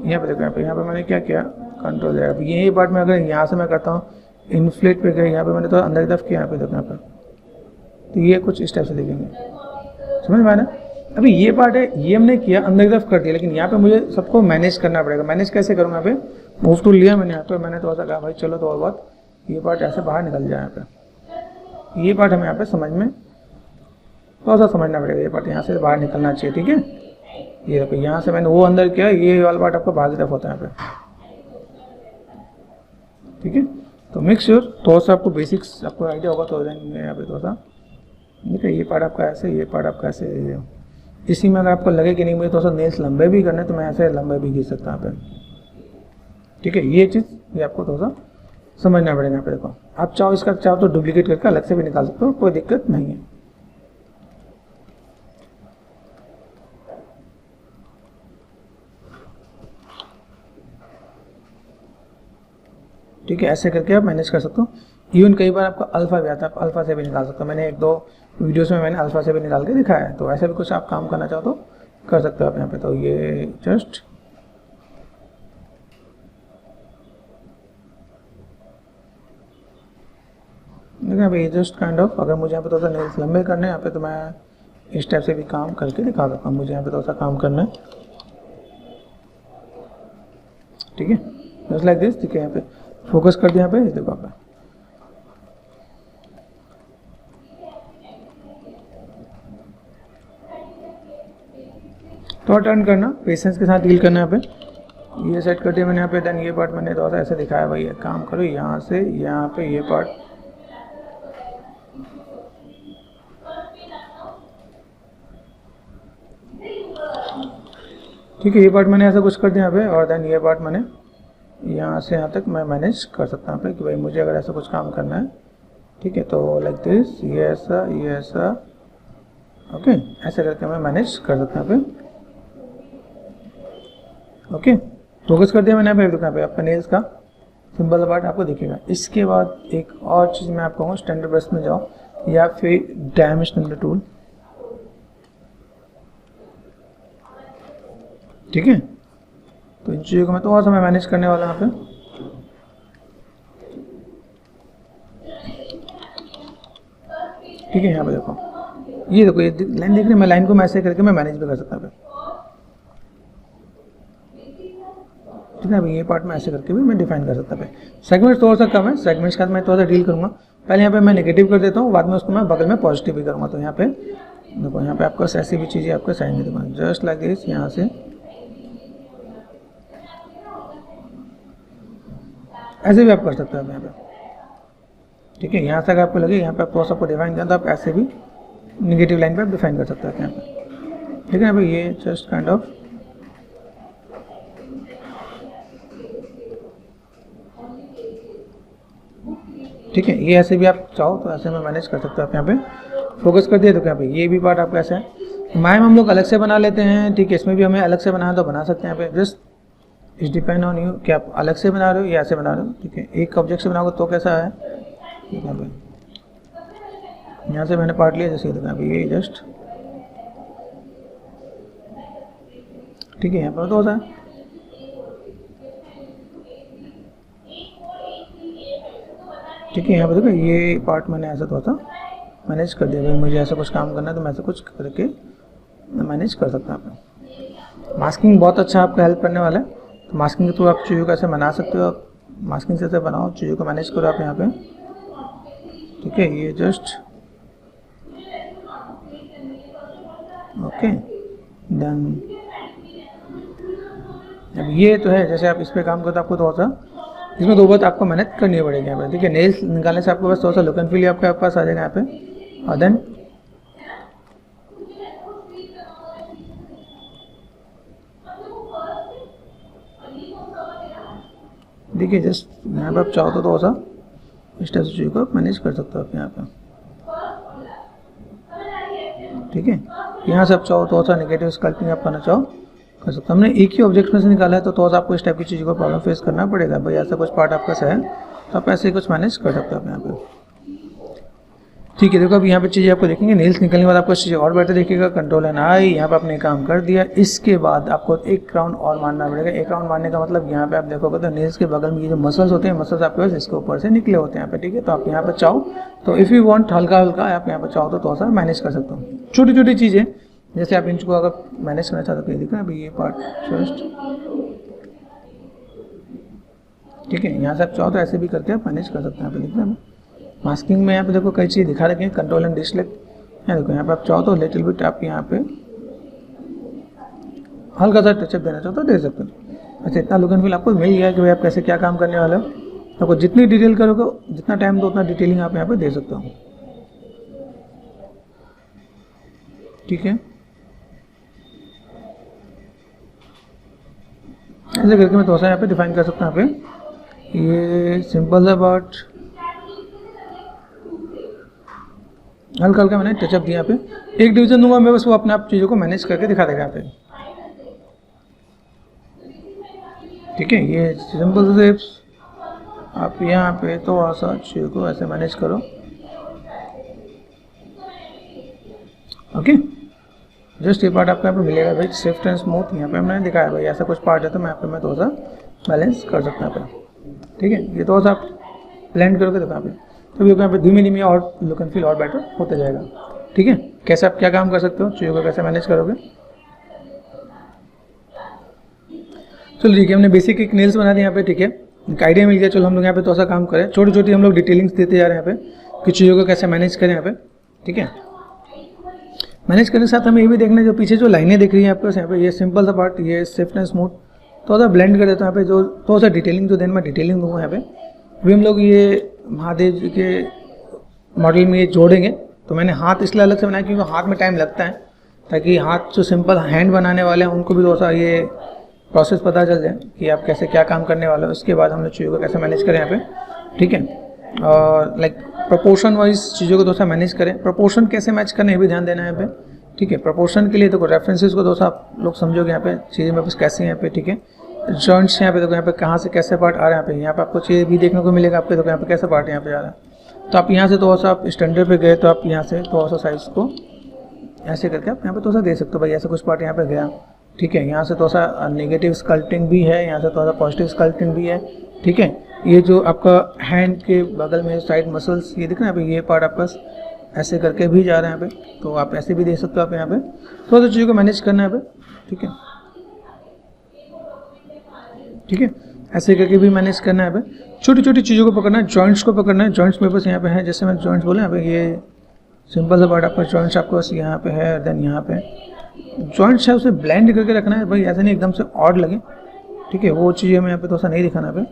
यहाँ पे देखो, यहाँ पे मैंने क्या किया, कंट्रोल है। अब यही पार्ट में अगर यहाँ से मैं करता हूँ, इन्फ्लेट पे गए, यहाँ पे मैंने तो अंदर की तरफ किया, यहाँ पे देखो यहाँ पे, तो ये कुछ इस टाइप से देखेंगे, समझ में आया ना। अभी ये पार्ट है, ये हमने किया अंदर की तरफ कर दिया, लेकिन यहाँ पे मुझे सबको मैनेज करना पड़ेगा। मैनेज कैसे करूँगा, यहाँ पे मूव टूल लिया मैंने, यहाँ पे मैंने थोड़ा सा कहा भाई चलो थोड़ा बहुत ये पार्ट ऐसे बाहर निकल जाए। यहाँ पे ये पार्ट हमें यहाँ पे समझ में थोड़ा सा समझना पड़ेगा, ये पार्ट यहाँ से बाहर निकलना चाहिए। ठीक है, ये देखो यहाँ से मैंने वो अंदर किया, ये वाला पार्ट आपका बाहर की तरफ होता है यहाँ पे। ठीक है, तो मेक श्योर थोड़ा सा आपको बेसिक्स आपको आइडिया होगा तो यहाँ पे थोड़ा सा। ठीक है, ये पार्ट आपका ऐसे, ये पार्ट आपका ऐसे। इसी में अगर आपको लगे कि नहीं मुझे थोड़ा सा नेल्स लंबे भी करने तो मैं ऐसे लंबे भी खींच सकता हूँ यहाँ पे। ठीक है, ये चीज़ ये आपको थोड़ा सा समझना पड़ेगा। यहाँ पे देखो, आप चाहो इसका चाहो तो डुप्लीकेट करके अलग से भी निकाल सकते हो, कोई दिक्कत नहीं है। ठीक है, ऐसे करके आप मैनेज कर सकते हो। इवन कई बार आपका अल्फ़ा भी आता है, आप अल्फ़ा से भी निकाल सकते हो। मैंने एक दो वीडियोस में मैंने अल्फ़ा से भी निकाल के दिखाया है, तो ऐसे भी कुछ आप काम करना चाहो तो कर सकते हो आप यहाँ पे। तो ये जस्ट देखिए भाई, जस्ट काइंड ऑफ अगर मुझे यहाँ पे थोड़ा सा नेल्स लंबे करने हैं यहाँ पे, तो मैं इस टाइप से भी काम करके दिखा सकता हूँ। मुझे यहाँ पे थोड़ा सा काम करना है, ठीक है, जस्ट लाइक दिस। ठीक है, यहाँ पे फोकस कर दिया, यहाँ पे देखो आप तो टर्न करना, पेशेंस के साथ डील करना। यहाँ पे ये सेट कर दिया मैंने यहाँ पे। देन ये पार्ट मैंने थोड़ा सा ऐसे दिखाया, भाई ये काम करो यहाँ से यहाँ पे ये पार्ट। ठीक है, ये पार्ट मैंने ऐसा कुछ कर दिया यहाँ पे, और देन ये पार्ट मैंने यहाँ से यहाँ तक मैं मैनेज कर सकता हूँ पे कि भाई मुझे अगर ऐसा कुछ काम करना है। ठीक है, तो लाइक दिस, ये ऐसा ओके, ऐसे करके मैं मैनेज कर सकता हूँ पे। ओके, फोकस कर दिया मैंने यहाँ पे आपका नेल्स का सिंपल पार्ट आपको दिखेगा। इसके बाद एक और चीज़ मैं आपको कहूँगा, स्टैंडर्ड ब्रश में जाओ या फिर डायमेंशनल टूल। ठीक है। तो इन चीज़ों को मैं थोड़ा सा मैं मैनेज करने वाला यहाँ पे। ठीक है, यहाँ पे देखो, ये देखो, ये लाइन देख रहे हैं, मैं लाइन को मैं ऐसे करके मैं मैनेज भी कर सकता हूँ। ठीक है, अभी ये पार्ट में ऐसे करके भी मैं डिफाइन कर सकता हूँ। सेगमेंट्स थोड़ा सा कम है, सेगमेंट्स का मैं थोड़ा सा डील करूँगा। पहले यहाँ पे मैं नेगेटिव कर देता हूँ, बाद में उसको मैं बगल में पॉजिटिव भी करूँगा। तो यहाँ पे देखो, यहाँ पे आपको ऐसी भी चीज़ें आपको साइन दे दूँगा, जस्ट लाइक दिस, यहाँ से ऐसे भी आप कर सकते हो यहाँ पे। ठीक है, यहाँ से अगर आपको लगे यहाँ पे आप थोड़ा सा आपको डिफाइन करना, तो आप ऐसे भी नेगेटिव लाइन पे आप डिफाइन कर सकते हो यहाँ पे। ठीक है, अभी ये जस्ट काइंड ऑफ ठीक है, ये ऐसे भी आप चाहो तो ऐसे में मैनेज कर सकते हो। आप यहाँ पे फोकस कर दिया तो यहाँ पे ये भी पार्ट आपका ऐसा है। माइम हम लोग अलग से बना लेते हैं, ठीक है, इसमें भी हमें अलग से बनाना तो बना सकते हैं। यहाँ पे just it's depend on you कि आप अलग से बना रहे हो या ऐसे बना रहे हो। ठीक है, एक ऑब्जेक्ट से बनाओगे तो कैसा है, यहाँ पे यहाँ से मैंने पार्ट लिया, जैसे यहाँ पे ये जस्ट ठीक है, यहाँ पर तो होता है। ठीक है, यहाँ पे देखो, ये पार्ट मैंने ऐसा थोड़ा सा मैनेज कर दिया। भाई मुझे ऐसा कुछ काम करना है तो मैं ऐसा कुछ करके मैनेज कर सकता हूँ। मास्किंग बहुत अच्छा आपको हेल्प करने वाला है। तो मास्किंग के थ्रू आप चीज़ों को ऐसे बना सकते हो। आप मास्किंग से ऐसे बनाओ, चीज़ों को मैनेज करो आप यहाँ पे। ठीक है, ये जस्ट ओके देन अब ये तो है, जैसे आप इस पे काम करो तो आपको थोड़ा सा इसमें दो बात आपको मेहनत करनी पड़ेगी यहाँ पे। ठीक है, नेल्स निकालने से आपको बस थोड़ा सा लुक एंड फील आपके पास आ जाएगा यहाँ पे। और देन देखिए, जस्ट यहाँ पे आप चाहो तो थोड़ा सा इस टाइप से चीज़ को मैनेज कर सकते हो आप यहाँ पे। ठीक है, यहाँ से आप चाहो तो थोड़ा सा नेगेटिव स्कल्पिंग आप करना चाहो कर सकते हो। हमने एक ही ऑब्जेक्ट में से निकाला है तो थोड़ा सा आपको इस टाइप की चीज़ को प्रॉब्लम फेस करना पड़ेगा। भाई ऐसा कुछ पार्ट आपका है तो आप ऐसे ही कुछ मैनेज कर सकते हो यहाँ पे। ठीक है, देखो अभी यहाँ पे चीज़ें आपको देखेंगे, नेल्स निकलने के बाद आपको चीज़ें और बेटर देखिएगा। कंट्रोल एंड आई, यहाँ पे आपने काम कर दिया। इसके बाद आपको एक राउंड और मारना पड़ेगा। एक राउंड मारने का मतलब यहाँ पे आप देखोगे तो नेल्स के बगल में ये जो मसल्स होते हैं, मसल्स आपके पास इसके ऊपर से निकले होते हैं यहाँ पे। ठीक है, तो आप यहाँ पे चाहो तो इफ़ यू वांट हल्का हल्का आप यहाँ पे चाहो तो थोड़ा सा मैनेज कर सकते हो। छोटी छोटी चीज़ें जैसे आप इनको अगर मैनेज करना चाहते हो, ये दिख रहा है अभी ये पार्ट जस्ट ठीक है, यहाँ से आप चाहो तो ऐसे भी करके आप मैनेज कर सकते हैं। यहाँ पे दिख रहा है मास्किंग में, यहाँ पे देखो कई चीज़ दिखा रखे हैं, कंट्रोल एंड डिसलेक्ट। यहाँ देखो, यहाँ पे आप चाहो तो लिटिल बिट आप यहाँ पे हल्का सा टचअप देना चाहो तो दे सकते हो। अच्छा, इतना लुक एंड फील आपको मिल गया कि भाई आप कैसे क्या काम करने वाले हो। आपको जितनी डिटेल करोगे, जितना टाइम दो उतना डिटेलिंग आप यहाँ पे दे सकते हो। ठीक है, ऐसे करके मैं थोड़ा सा यहाँ पे डिफाइन कर सकता हूँ। यहाँ पे ये सिंपल सा पार्ट हल्का हल्का मैंने टचअप दिया। यहाँ पे एक डिवीजन दूंगा मैं, बस वो अपने आप चीज़ों को मैनेज करके दिखा देगा यहाँ पे। ठीक है, ये सिंपल स्टेप्स आप यहाँ पे थोड़ा सा चीज़ों को ऐसे मैनेज करो। ओके, जस्ट ये पार्ट आपको यहाँ पे मिलेगा भाई, स्विफ्ट एंड स्मूथ। यहाँ पे मैंने दिखाया भाई ऐसा कुछ पार्ट है तो मैं यहाँ पे मैं थोड़ा सा बैलेंस कर सकता हूँ यहाँ पे। ठीक है, ये थोड़ा सा आप ब्लेंड करोगे तो यहाँ पे तो यहाँ पे धीमे धीमे और लुक एंड फील और बेटर होते जाएगा। ठीक है, कैसे आप क्या काम कर सकते हो, चीज़ों को कैसे मैनेज करोगे। चलो ठीक है, हमने बेसिक एक नेल्स बना दिया यहाँ पे। ठीक है, एक आइडिया मिल गया। चलो हम लोग यहाँ पे थोड़ा सा काम करें, छोटी छोटी हम लोग डिटेलिंग्स देते जा रहे हैं यहाँ पे कि चीज़ों को कैसे मैनेज करें यहाँ पे। ठीक है, मैनेज करने के साथ हमें ये भी देखना है जो पीछे जो लाइनें दिख रही हैं आपको यहाँ पे, ये सिंपल सा पार्ट, ये स्विफ्ट एंड स्मूथ थोड़ा सा ब्लेंड कर देता हूँ यहाँ पे। जो थोड़ा सा डिटेलिंग जो देन मैं डिटेलिंग दूंगा यहाँ पे, अभी हम लोग ये महादेव जी के मॉडल में ये जोड़ेंगे। तो मैंने हाथ इसलिए अलग से बनाया क्योंकि हाथ में टाइम लगता है, ताकि हाथ जो सिंपल हैंड बनाने वाले हैं उनको भी थोड़ा सा ये प्रोसेस पता चल जाए कि आप कैसे क्या काम करने वाले हो। उसके बाद हम लोग चीज़ों को कैसे मैनेज करें यहाँ पे। ठीक है, और लाइक प्रोपोर्शन वाइज चीज़ों को थोड़ा सा मैनेज करें। प्रोपोर्शन कैसे मैच करना है ये भी ध्यान देना है यहाँ पे। ठीक है, प्रोपोर्शन के लिए देखो रेफरेंसेस को थोड़ा सा आप लोग समझोगे यहाँ पे, चीज़ें मेरे पास कैसे हैं यहाँ पे। ठीक है, जॉइंट्स यहाँ पे देखो, यहाँ पे कहाँ से कैसे पार्ट आ रहे हैं यहाँ पे आपको चीज़ भी देखने को मिलेगा आपके। देखो यहाँ पे कैसा पार्ट यहाँ पे आ रहा है, तो आप यहाँ से थोड़ा सा आप स्टैंडर्ड पे गए तो आप यहाँ से थोड़ा सा साइज को ऐसे करके आप यहाँ पे थोड़ा सा दे सकते हो भाई, ऐसा कुछ पार्ट यहाँ पे गया। ठीक है। यहाँ से थोड़ा सा नेगेटिव स्कल्पटिंग भी है, यहाँ से थोड़ा सा पॉजिटिव स्कल्पटिंग भी है, ठीक है। ये जो आपका हैंड के बगल में साइड मसल्स ये दिख रहा है यहाँ पे, ये पार्ट आपका ऐसे करके भी जा रहा है यहाँ पे, तो आप ऐसे भी देख सकते हो आप यहाँ पे। थोड़ा सा चीज़ों को मैनेज करना है यहाँ पे, ठीक है, ठीक है, ऐसे करके भी मैनेज करना है यहाँ पे। छोटी छोटी चीज़ों को पकड़ना है, जॉइंट्स को पकड़ना है। जॉइंट्स मेरे पास यहाँ पे है, जैसे मैं जॉइंट्स बोले यहाँ पे, ये सिंपल सा पार्ट आपका जॉइंट्स आपके पास यहाँ पे है, देन यहाँ पे जॉइंट्स है उसे ब्लेंड करके रखना है भाई, ऐसा नहीं एकदम से ऑड लगे, ठीक है। वो चीज़ें मैं यहाँ पे थोड़ा सा नहीं दिखाना है।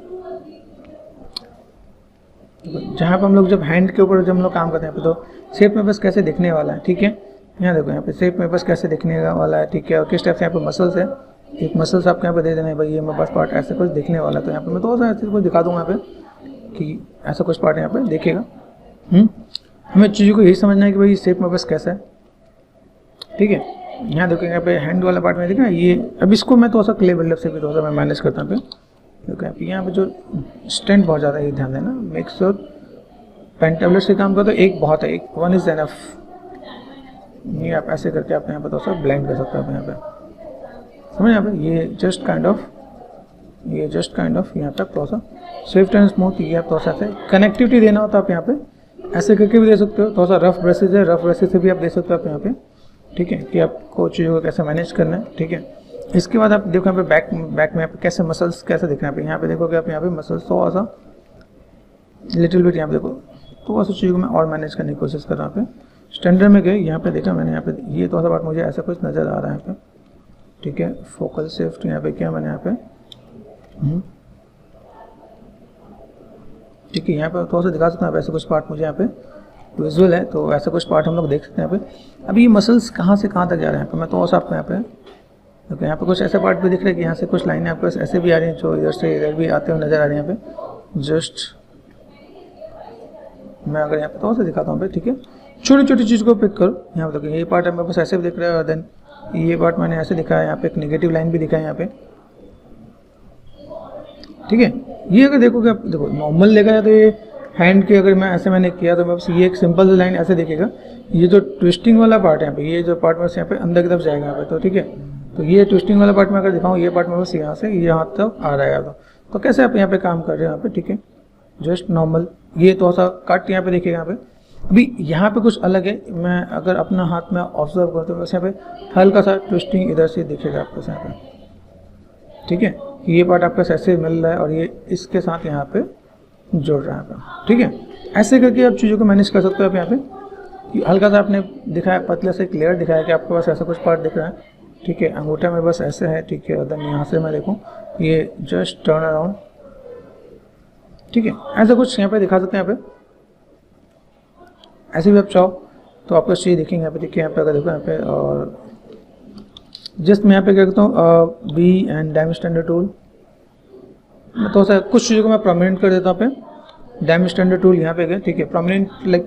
जहाँ पे हम लोग जब हैंड के ऊपर जब हम लोग काम करते हैं पे, तो शेप में बस कैसे दिखने वाला है, ठीक है। यहाँ देखो यहाँ पे शेप में बस कैसे दिखने वाला है, ठीक है। और किस टाइप से यहाँ पे मसल्स है, एक मसल्स आपको यहाँ पे दे देना है भाई, ये मेरे पास पार्ट ऐसे कुछ दिखने वाला है। तो यहाँ पे मैं थोड़ा सा ऐसे कुछ दिखा दूँगा यहाँ पे कि ऐसा कुछ पार्ट यहाँ पे देखेगा। हमें चीज़ों को यही समझना है कि भाई शेप में बस कैसा है, ठीक है। यहाँ देखो यहाँ पे हैंड वाला पार्ट में देखा ये, अब इसको मैं थोड़ा सा क्ले बिल्डअप से भी थोड़ा सा मैं मैनेज करता हूँ। देखो यहाँ पे जो स्ट्रेंथ बहुत ज़्यादा है, ये ध्यान देना। मेक श्योर पेंटाबलेट से काम करो तो एक बहुत है, एक वन इज एनफ। ये आप ऐसे करके आप यहाँ पे थोड़ा सा ब्लेंड कर सकते हो आप यहाँ पे, समझ यहाँ पे। ये जस्ट काइंड ऑफ यहाँ पे थोड़ा सा स्विफ्ट एंड स्मूथ, ये आप थोड़ा सा ऐसे कनेक्टिविटी देना हो तो आप यहाँ पे ऐसे करके भी दे सकते हो। थोड़ा सा रफ ब्रशेज है, रफ ब्रशेज से भी आप दे सकते हो आप यहाँ पे, ठीक है, कि आपको चीज़ों को कैसे मैनेज करना है, ठीक है। इसके बाद आप देखो यहाँ पे बैक में यहाँ पे कैसे मसल्स कैसे दिख रहे हैं यहाँ पे देखोगे आप यहाँ पे मसल्स थोड़ा सा लिटिल बिट यहाँ पे देखो, थोड़ा सा चीज़ों को मैं और मैनेज करने की कोशिश कर रहा हूँ। यहाँ पे स्टैंडर्ड में गए, यहाँ पे देखा मैंने, यहाँ पे ये थोड़ा सा पार्ट मुझे ऐसा कुछ नज़र आ रहा है यहाँ पे, ठीक है। फोकल शिफ्ट यहाँ पे किया मैंने यहाँ पे, ठीक है। यहाँ पे थोड़ा सा दिखा सकता हूँ, ऐसा कुछ पार्ट मुझे यहाँ पे विजुअल है, तो ऐसा कुछ पार्ट हम लोग देख सकते हैं यहाँ पे। अभी ये मसल्स कहाँ से कहाँ तक जा रहे हैं यहाँ पे, मैं थोड़ा सा आपको यहाँ पे देखो, यहाँ पे कुछ ऐसा पार्ट भी दिख रहा है कि यहाँ से कुछ लाइनें आपको ऐसे भी आ रही हैं जो इधर से इधर भी आते हुए नजर आ रही हैं यहाँ पे। जस्ट मैं अगर यहाँ पे थोड़ा सा दिखाता हूँ, ठीक है। छोटी छोटी चीज़ को पिक करो, यहाँ पे देखो ये पार्ट है मेरे पास ऐसे भी दिख रहा है, और देन ये पार्ट मैंने ऐसे दिखाया, यहाँ पे एक नेगेटिव लाइन भी दिखा है यहाँ पे, ठीक है। ये अगर देखोगे आप, देखो नॉर्मल देखा जाए तो ये हैंड के अगर मैं ऐसे मैंने किया तो बस ये एक सिंपल सी लाइन ऐसे दिखेगा। ये जो ट्विस्टिंग वाला पार्ट है यहाँ पे, ये जो पार्ट बस यहाँ पे अंदर की तरफ जाएगा यहाँ पे, तो ठीक है। तो ये ट्विस्टिंग वाला पार्ट मैं अगर दिखाऊँ, ये पार्ट में बस यहाँ से यहाँ तक आ रहा है, तो कैसे आप यहाँ पे काम कर रहे हो यहाँ पे, ठीक है। जस्ट नॉर्मल ये थोड़ा सा कट यहाँ पे देखिएगा यहाँ पे। अभी यहाँ पे कुछ अलग है, मैं अगर अपना हाथ में ऑब्जर्व करता हूँ, बस यहाँ पे हल्का सा ट्विस्टिंग इधर से दिखेगा आपको यहाँ पे, ठीक है। ये पार्ट आपका ऐसे मिल रहा है और ये इसके साथ यहाँ पे जोड़ रहा है, ठीक है। ऐसे करके आप चीज़ों को मैनेज कर सकते हो आप यहाँ पे, कि हल्का सा आपने दिखाया, पतले से क्लियर दिखाया कि आपके पास ऐसा कुछ पार्ट दिख रहा है, ठीक है। अंगूठा में बस ऐसे है, ठीक है। और देन यहाँ से मैं देखूँ, ये जस्ट टर्न अराउंड, ठीक है। ऐसा कुछ यहाँ पे दिखा सकते हैं यहाँ पे। ऐसे भी आप चाहो तो आपको चीज़ दिखेंगे यहाँ पे, देखिए यहाँ पे अगर देखो यहाँ पे, और जस्ट मैं यहाँ पे क्या करता हूँ, B and diamond standard tool, मैं तो सा कुछ चीज़ों को मैं प्रोमिनेंट कर देता हूँ यहाँ पे। डायमंड स्टैंडर्ड टूल यहाँ पे गए, ठीक है। Prominent like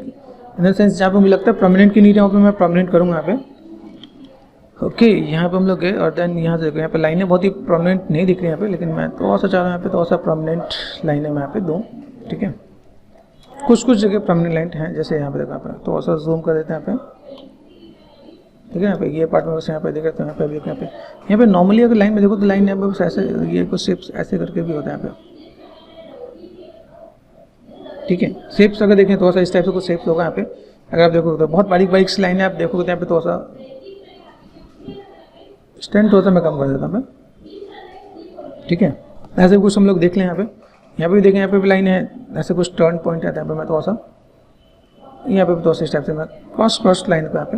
in the sense जहाँ पे मुझे लगता है प्रोमिनेंट की नीड है वहाँ पे मैं प्रोमिनेंट करूँगा यहाँ पे, ओके। यहाँ पे हम लोग गए और देन यहाँ से देखो, यहाँ पे लाइनें बहुत ही प्रोमिनेंट नहीं दिख रही यहाँ पे, लेकिन मैं थोड़ा सा चाह रहा हूँ यहाँ पे थोड़ा सा प्रोमिनेंट लाइनें मैं यहाँ पे दूँ, ठीक है। कुछ कुछ जगह प्रोमिनेंट लाइन हैं, जैसे यहाँ पे देखो, यहाँ पे थोड़ा सा जूम कर देते हैं यहाँ पे, ठीक है। यहाँ पे ये पार्ट में बस यहाँ पे देखे तो यहाँ पे यहाँ पे नॉर्मली अगर लाइन में देखो तो लाइन यहाँ पे बस ऐसे, ये कुछ शेप्स ऐसे करके भी होता है यहाँ पे, ठीक है। शेप्स अगर देखें थोड़ा सा इस टाइप से कुछ शेप्स होगा यहाँ पे, अगर आप देखोगे तो बहुत बारीक बारीक सी लाइन है, आप देखोगे तो यहाँ पे थोड़ा सा स्ट्रेंथ थोड़ा सा मैं कम कर देता हूँ, ठीक है। ऐसे कुछ हम लोग देख लें यहाँ पे भी देखें, यहाँ पे भी लाइन है, ऐसे कुछ टर्न पॉइंट आता है यहाँ पे, मैं थोड़ा सा यहाँ पे थोड़ा सा इस टाइप से मैं क्रॉस लाइन पे यहाँ पे,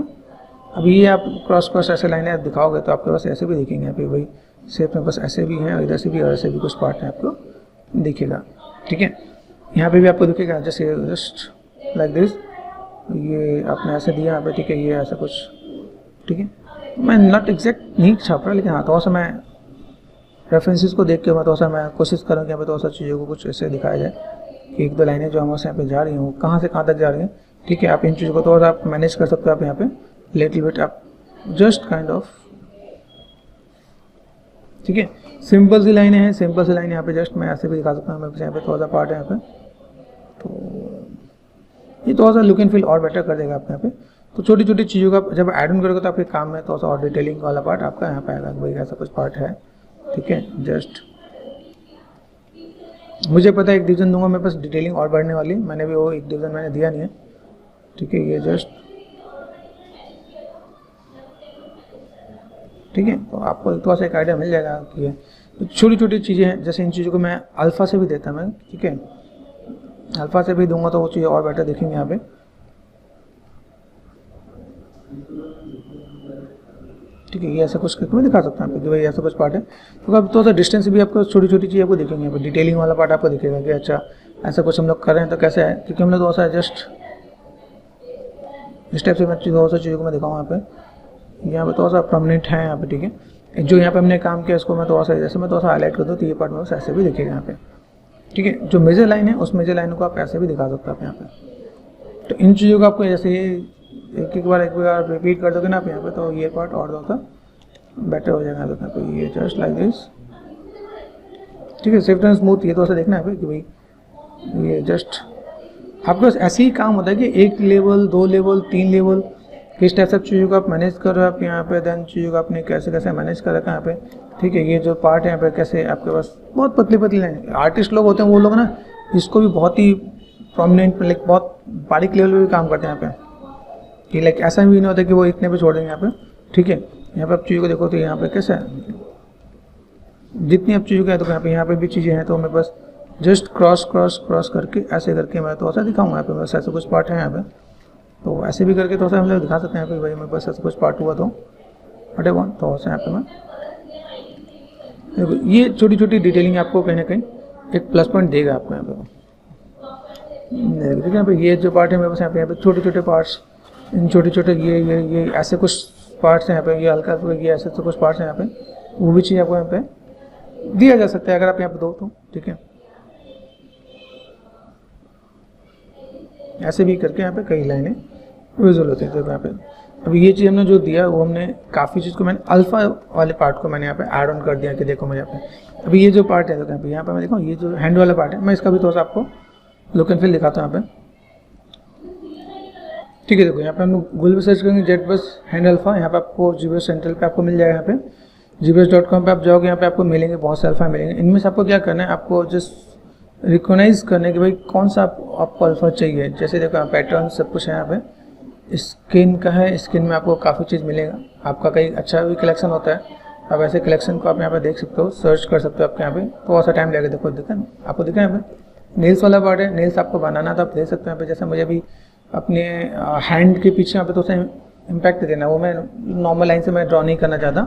अभी ये आप क्रॉस ऐसे लाइनें आप दिखाओगे तो आपके पास ऐसे भी दिखेंगे यहाँ पे, वही शेप में बस ऐसे भी हैं, इधर से भी और ऐसे भी कुछ पार्ट है आपको दिखेगा, ठीक है। यहाँ पे भी आपको दिखेगा जस्ट लाइक दिस, ये आपने ऐसे दिया यहाँ पे, ठीक है। ये ऐसा कुछ, ठीक है। मैं नॉट एग्जैक्ट नहीं छाप रहा, लेकिन हाँ थोड़ा सा मैं रेफरेंसेस को देख के मैं थोड़ा सा मैं कोशिश करूँ कि यहाँ पे थोड़ा सा चीज़ों को कुछ ऐसे दिखाया जाए कि एक दो लाइनें जो हमारे यहाँ पे जा रही हैं वो कहाँ से कहाँ तक जा रही हैं, ठीक है। आप इन चीज़ों को थोड़ा सा आप मैनेज कर सकते हो आप यहाँ पे लिटिल बिट, आप जस्ट काइंड ऑफ, ठीक है। सिंपल सी लाइनें हैं, सिंपल सी लाइन यहाँ पे जस्ट मैं ऐसे भी दिखा सकता हूँ, मेरे यहाँ पे थोड़ा सा पार्ट है यहाँ पे, तो ये थोड़ा सा लुक एंड फील और बेटर कर देगा आप यहाँ पे। तो छोटी छोटी चीज़ों का जब ऐड ऑन करोगे तो आपके काम में तो और डिटेलिंग वाला पार्ट आपका यहाँ पे आएगा, भाई ऐसा कुछ पार्ट है, ठीक है। जस्ट मुझे पता है एक डिवीज़न दूंगा मेरे पास डिटेलिंग और बढ़ने वाली, मैंने भी वो एक डिवीज़न मैंने दिया नहीं है, ठीक है। ये जस्ट ठीक है, तो आपको थोड़ा सा एक आइडिया मिल जाएगा कि ये तो छोटी छोटी चीज़ें हैं। जैसे इन चीज़ों को मैं अल्फ़ा से भी देता मैं, ठीक है, अल्फ़ा से भी दूंगा तो वो चीज़ें और बेटर दिखेंगी यहाँ पे, ठीक है। ये ऐसा कुछ करके मैं दिखा सकता हूँ कि भाई ऐसा कुछ पार्ट है, तो अब थोड़ा सा डिस्टेंस भी आपको छोटी छोटी चीज़ आपको दिखेंगी यहाँ पे, डिटेलिंग वाला पार्ट आपको दिखेगा कि अच्छा ऐसा कुछ हम लोग कर रहे हैं तो कैसे है, क्योंकि हम लोग थोड़ा सा जस्ट इस टाइप से मैं थोड़ा सा चीज़ों को मैं दिखाऊँ यहाँ पे थोड़ा सा परमानेंट है यहाँ पे, ठीक है। जो यहाँ पे हमने काम किया इसको मैं थोड़ा सा जैसे मैं थोड़ा सा हाईलाइट कर दूँ तो ये पार्ट में बस ऐसे भी दिखेगा यहाँ पे, ठीक है। जो मेजर लाइन है उस मेजर लाइन को आप ऐसे भी दिखा सकते हो आप यहाँ पे। तो इन चीज़ों को आपको जैसे एक बार रिपीट कर दोगे ना आप यहाँ पे, तो ये पार्ट और थोड़ा सा बेटर हो जाएगा यहाँ पे। ये जस्ट लाइक दिस, ठीक है, सेफ्ट एंड स्मूथ। ये थोड़ा सा देखना है भाई कि भाई ये जस्ट आपके पास ऐसे ही काम होता है कि 1 लेवल 2 लेवल 3 लेवल किस टाइप से चीज़ों को आप मैनेज कर रहे हो आप यहाँ पे, देन चीज़ों को आपने कैसे कैसे मैनेज कर रखा है यहाँ पे, ठीक है। ये जो पार्ट है यहाँ पे कैसे आपके पास बहुत पतली पतली लाइन, आर्टिस्ट लोग होते हैं वो लोग ना इसको भी बहुत ही प्रोमिनेंट लाइक बहुत बारीक लेवल पे भी काम करते हैं यहाँ पे, कि लाइक ऐसा भी नहीं होता कि वो इतने पे छोड़ देंगे यहाँ पे, ठीक है। यहाँ पे आप चीज़ों को देखो तो यहाँ पे कैसा है, जितनी आप चीज़ों का है तो यहाँ पे भी चीज़ें हैं, तो मेरे पास जस्ट क्रॉस करके ऐसे करके मैं तो ऐसा दिखाऊंगा यहाँ पे, बस ऐसा कुछ पार्ट है यहाँ पे, तो ऐसे भी करके तो ऐसा हम लोग दिखा सकते हैं यहाँ पे, भाई मेरे पास ऐसा कुछ पार्ट हुआ तो वट आई वांट, तो ऐसा यहाँ पे मैं देखो ये छोटी छोटी डिटेलिंग आपको कहीं ना कहीं एक प्लस पॉइंट देगा आपको यहाँ पे। देखिए यहाँ पे ये जो पार्ट है मेरे पास यहाँ पे छोटे छोटे पार्ट्स, इन छोटे छोटे ये ऐसे कुछ पार्ट्स हैं यहाँ पे, ये हल्का ये ऐसे तो कुछ पार्ट्स हैं यहाँ पे, वो भी चीज़ आपको यहाँ पे दिया जा सकता है अगर आप यहाँ पे दो तो, ठीक है। ऐसे भी करके यहाँ पे कई लाइनें विजुअल होती है। तो यहाँ पे अभी ये चीज़ हमने जो दिया वो हमने काफ़ी चीज़ को मैंने अल्फ़ा वाले पार्ट को मैंने यहाँ पे ऐड ऑन कर दिया कि देखो मुझे यहाँ पे अभी ये जो पार्ट है तो यहाँ पे मैं देखो ये जो हैंड वाला पार्ट है मैं इसका भी थोड़ा सा आपको लुक एंड फील दिखाता हूँ यहाँ पे, ठीक है। देखो यहाँ पे हम लोग गूगल पे सर्च करेंगे जेट बस हैंड अल्फ़ा, यहाँ पे आपको जीबीएस सेंट्रल पे आपको मिल जाएगा। यहाँ पे gbs.com पे आप जाओगे, यहाँ पे आपको मिलेंगे बहुत से अल्फ़ा मिलेंगे। इनमें से आपको क्या करना है, आपको जस्ट रिकोगनाइज करने कि भाई कौन सा आपको अल्फ़ा चाहिए। जैसे देखो यहाँ पैटर्न सब कुछ है, यहाँ पे स्किन का है, स्किन में आपको काफ़ी चीज़ मिलेगा। आपका कहीं अच्छा भी कलेक्शन होता है, आप ऐसे कलेक्शन को आप यहाँ पे देख सकते हो, सर्च कर सकते हो आपके यहाँ पे, थोड़ा सा टाइम लगेगा। देखो दिखा आपको दिखा यहाँ पे नेल्स वाला पार्ट है, नेल्स आपको बनाना तो आप देख सकते हो यहाँ पे। जैसे मुझे अभी अपने हैंड के पीछे यहाँ पे तो इम्पैक्ट देना, वो मैं नॉर्मल लाइन से मैं ड्रॉ नहीं करना चाहता,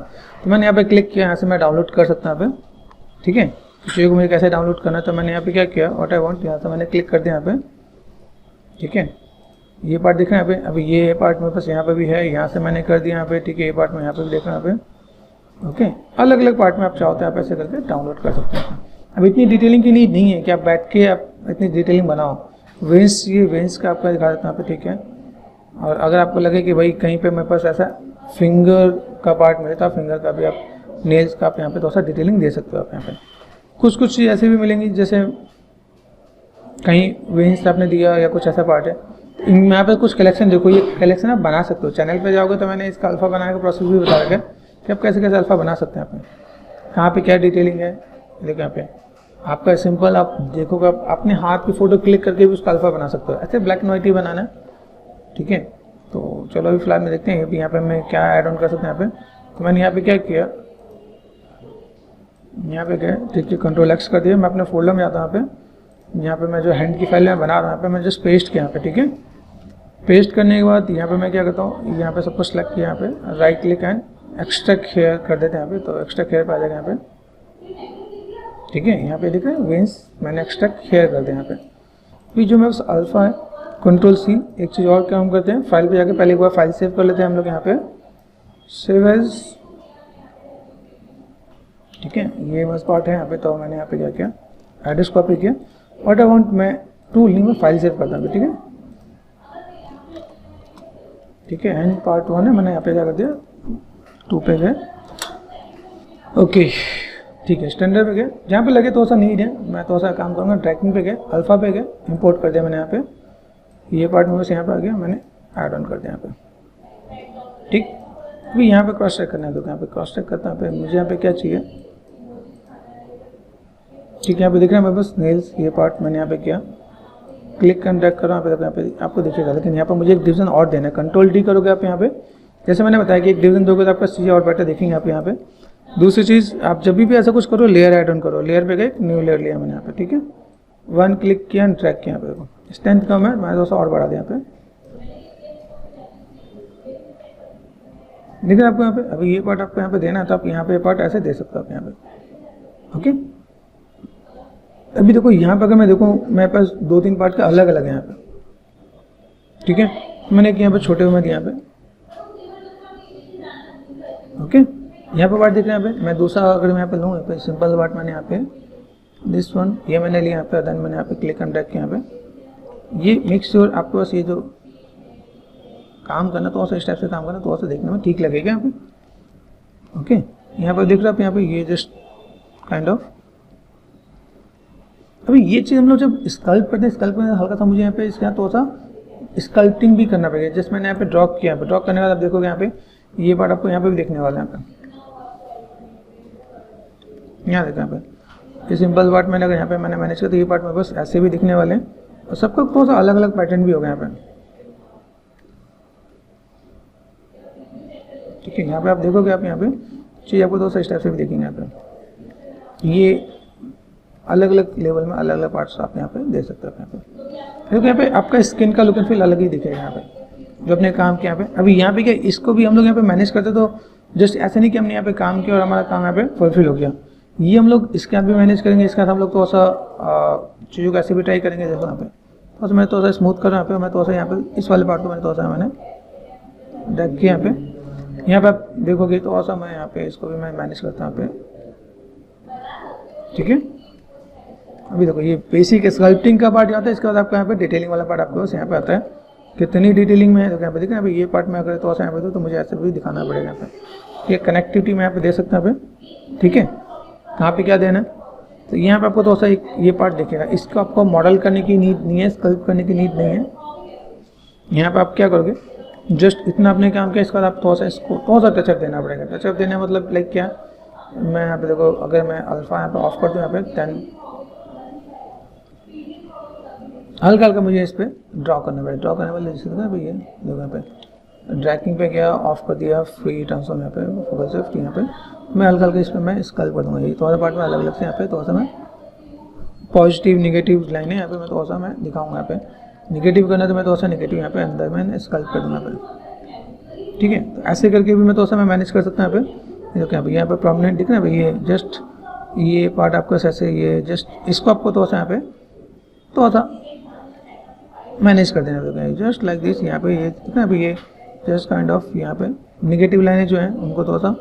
तो मैंने यहाँ पे क्लिक किया, यहाँ से मैं डाउनलोड कर सकता हूँ यहाँ पे, ठीक है। चीज़ों को मुझे कैसे डाउनलोड करना है तो मैंने यहाँ पे क्या किया, व्हाट आई वांट, यहाँ से मैंने क्लिक कर दिया यहाँ पे, ठीक है। ये पार्ट दिख रहा है यहाँ पे, अभी ये पार्ट मेरे पास यहाँ पे भी है, यहाँ से मैंने कर दिया यहाँ पे, ठीक है। ये पार्ट में यहाँ पे भी देख रहा हूँ यहाँ पे, ओके। अलग अलग पार्ट में आप चाहो तो आप ऐसे करके डाउनलोड कर सकते हैं। अब इतनी डिटेलिंग की नीड नहीं है कि आप बैठ के आप इतनी डिटेलिंग बनाओ। वेंस, ये वेंस का आपका दिखा देता हूँ यहाँ पे, ठीक है। और अगर आपको लगे कि भाई कहीं पे मेरे पास ऐसा फिंगर का पार्ट मिले तो फिंगर का भी आप, नेल्स का आप यहाँ पे थोड़ा सा डिटेलिंग दे सकते हो आप यहाँ पे। कुछ चीज़ ऐसे भी मिलेंगी, जैसे कहीं वेंस आपने दिया या कुछ ऐसा पार्ट है, इनमें यहाँ पे कुछ कलेक्शन देखो, ये कलेक्शन आप बना सकते हो। चैनल पे जाओगे तो मैंने इसका अल्फ़ा बनाने का प्रोसेस भी बता रखा है कि आप कैसे कैसे अल्फ़ा बना सकते हैं। आप कहाँ पे क्या डिटेलिंग है देखो यहाँ पे आपका सिंपल, आप देखोगे आप अपने हाथ की फ़ोटो क्लिक करके भी उसका अल्फ़ा बना सकते हो। ऐसे ब्लैक एंड वाइट ही बनाना है, ठीक है। तो चलो अभी फिलहाल में देखते हैं अभी यहाँ पे मैं क्या ऐड ऑन कर सकते हैं यहाँ पे। तो मैंने यहाँ पे क्या किया, यहाँ पे गए, ठीक है, कंट्रोल एक्स कर दिया। मैं अपने फोल्डर में जाता हूँ यहाँ पे मैं जो हैंड की फाइल में बना रहा हूँ यहाँ पे मैं जस्ट पेस्ट किया यहाँ पे, ठीक है। पेस्ट करने के बाद यहाँ पे मैं क्या करता हूँ, यहाँ पे सब कुछ सेलेक्ट किया, यहाँ पे right click and extract hair कर देते हैं यहाँ पे। तो एक्सट्रैक्ट हेयर पे आ जाएगा यहाँ पे, ठीक है। यहाँ पे दिख रहा है वेंस, मैंने एक्सट्रैक्ट हेयर कर दिया यहाँ पे। अभी जो मेरे पास अल्फ़ा है, कंट्रोल सी, एक चीज़ और काम करते हैं, फाइल पे जाके पहले एक बार फाइल सेव कर लेते हैं हम लोग यहाँ पे, सेव एज, ठीक है। ये बस पार्ट है यहाँ पे। तो मैंने यहाँ पे क्या किया, एड्रेस कॉपी किया, व्हाट आई वांट, मैं टूल नहीं मैं फाइल सेव करता हूँ, ठीक है, ठीक है। एंड पार्ट 1 है, मैंने यहाँ पे क्या कर दिया 2 पे गए, ओके, ठीक है। स्टैंडर्ड पे गए, जहाँ पे लगे तो सा नीड है, मैं तो सा काम करूँगा। ट्रैकिंग पे गए, अल्फ़ा पे गए, इंपोर्ट कर दिया मैंने यहाँ पे। ये पार्ट में बस यहाँ पे आ गया, मैंने ऐड ऑन कर दिया यहाँ पे, ठीक। अभी यहाँ पे क्रॉस चेक करना है, तो यहाँ पे क्रॉस चेक करता है, मुझे यहाँ पे क्या चाहिए, ठीक है। यहाँ पे दिख रहा है मेरे पास नेल्स, ये पार्ट मैंने यहाँ पे किया, क्लिक एंड ड्रैग करो यहाँ पे आपको दिखेगा। लेकिन यहाँ पर मुझे एक डिवीजन और देना है, कंट्रोल डी करोगे आप यहाँ पे, जैसे मैंने बताया कि एक डिवीजन दोगे तो आपका चीज़ें और बेटर दिखेंगे आप यहाँ पे। दूसरी चीज़, आप जब भी ऐसा कुछ करो लेयर ऐड ऑन करो, लेयर पे गए, न्यू लेयर लिया मैंने यहाँ पे, ठीक है। वन क्लिक किया एंड ड्रैग किया, यहाँ पे देखो स्ट्रेंथ कम है, मैंने थोड़ा और बढ़ा दिया यहाँ पे, दिख रहा है आपको यहाँ पे। अभी ये पार्ट आपको यहाँ पे देना है तो आप यहाँ पे पार्ट ऐसे दे सकते हो आप यहाँ पे, ओके। अभी देखो यहाँ पे अगर मैं देखूँ, मेरे पास 2-3 पार्ट का अलग अलग है यहाँ पे, ठीक है। मैंने एक यहाँ पे छोटे में दिया यहाँ पे, ओके। यहाँ पे पार्ट दिख रहा है यहाँ पे। मैं दूसरा अगर मैं यहाँ पे लूँ, यहाँ पे सिंपल पार्ट मैंने यहाँ पे दिस वन, ये मैंने लिया यहाँ पे, देन मैंने यहाँ पे क्लिक एंड ड्रैग किया यहाँ पे। ये मेक श्योर आपके पास ये जो काम करना तो इस टाइप से काम करना तो देखने में ठीक लगेगा यहाँ पे, ओके। यहाँ पर दिख रहा है यहाँ पे, ये जस्ट काइंड ऑफ। अभी ये चीज़ हम लोग जब स्कल्प करते हैं, स्कल्प में हल्का सा मुझे यहाँ पे इसका थोड़ा सा स्कल्पटिंग भी करना पड़ेगा। जस्ट मैंने यहाँ पे ड्रॉ किया, ड्रॉ करने के बाद आप देखोगे यहाँ पे ये पार्ट आपको यहाँ पे भी देखने वाला है। यहाँ पे यहाँ देखो, यहाँ पे ये सिंपल पार्ट मैंने अगर यहाँ पे मैंने मैनेज किया तो ये पार्ट में बस ऐसे भी दिखने वाले हैं, और सबका थोड़ा सा अलग अलग पैटर्न भी होगा यहाँ पे, ठीक है। यहाँ पे आप देखोगे, आप यहाँ पे चीज़ आपको थोड़ा सा इस टाइप से भी देखेंगे यहाँ पे। ये अलग अलग लेवल में अलग अलग पार्ट्स आप यहाँ पे दे सकते हो यहाँ पे, क्योंकि यहाँ पे आपका स्किन का लुक एंड फील अलग ही दिखेगा यहाँ पे जो अपने काम किया यहाँ पे। अभी यहाँ पे क्या, इसको भी हम लोग यहाँ पे मैनेज करते तो जस्ट ऐसे नहीं कि हमने यहाँ पे काम किया और हमारा काम यहाँ पे फुलफिल हो गया। ये हम लोग इसके साथ भी मैनेज करेंगे, इसके साथ हम लोग थोड़ा सा चीज़ों को ऐसे भी ट्राई करेंगे। देखो यहाँ पे थोड़ा सा मैं थोड़ा सा स्मूथ कर रहा हूँ यहाँ पे, मैं थोड़ा सा यहाँ पे इस वाले पार्ट को मैंने थोड़ा सा मैंने ड्रैग किया यहाँ पे। यहाँ पे आप देखोगे थोड़ा सा मैं यहाँ पे इसको भी मैं मैनेज करता हूँ यहाँ पे, ठीक है। अभी देखो ये बेसिक स्कल्पटिंग का पार्ट आता है, इसके बाद आपका यहाँ पे डिटेलिंग वाला पार्ट आपके पास यहाँ पे आता है। कितनी डिटेलिंग में है देखो यहाँ पे, देखा ये पार्ट में अगर थोड़ा सा यहाँ पे तो मुझे ऐसे भी दिखाना पड़ेगा यहाँ पे। ये कनेक्टिविटी मैं यहाँ पे दे सकता हूँ यहाँ पे, ठीक है। यहाँ पे क्या देना है, तो यहाँ पे आपको थोड़ा सा एक ये पार्ट दिखेगा, इसको आपको मॉडल करने की नीड नहीं है, स्कल्प करने की नीड नहीं है। यहाँ पे आप क्या करोगे, जस्ट इतना आपने काम किया, इसके बाद आप थोड़ा सा इसको थोड़ा सा टचअप देना पड़ेगा। टचअप देने मतलब लाइक क्या, मैं यहाँ पे देखो अगर मैं अल्फा यहाँ पे ऑफ कर दूँ यहाँ पे 10, हल्का हल्का मुझे इस पर ड्रॉ करना पड़ेगा। ड्रॉ करने वाले जैसे ये देखो यहाँ पे ड्रैगिंग पे गया, ऑफ कर दिया, फ्री ट्रांसफॉर्म यहाँ पे फोकस शिफ्ट, यहाँ पे मैं हल्का हल्का इस पर मैं स्कल्प कर दूँगा। ये थोड़ा सा पार्ट में अलग अलग से यहाँ पे थोड़ा सा मैं पॉजिटिव निगेटिव लाइनें यहाँ पे मैं थोड़ा सा मैं दिखाऊँगा। यहाँ पे निगेटिव करना तो मैं थोड़ा सा निगेटिव यहाँ पे अंदर मैं स्कल्प कर दूँगा यहाँ पे, ठीक है। तो ऐसे करके भी मैं थोड़ा सा मैं मैनेज कर सकता हूँ यहाँ पे। देखो यहाँ पे प्रोमिनेंट दिख रहा है भाई, ये जस्ट ये पार्ट आपको ऐसे ये जस्ट इसको आपको थोड़ा सा यहाँ पे थोड़ा सा मैनेज कर देना, जस्ट लाइक दिस। यहाँ पे ये दिख रहा है ये जस्ट काइंड ऑफ यहाँ पे निगेटिव लाइनें जो हैं उनको थोड़ा सा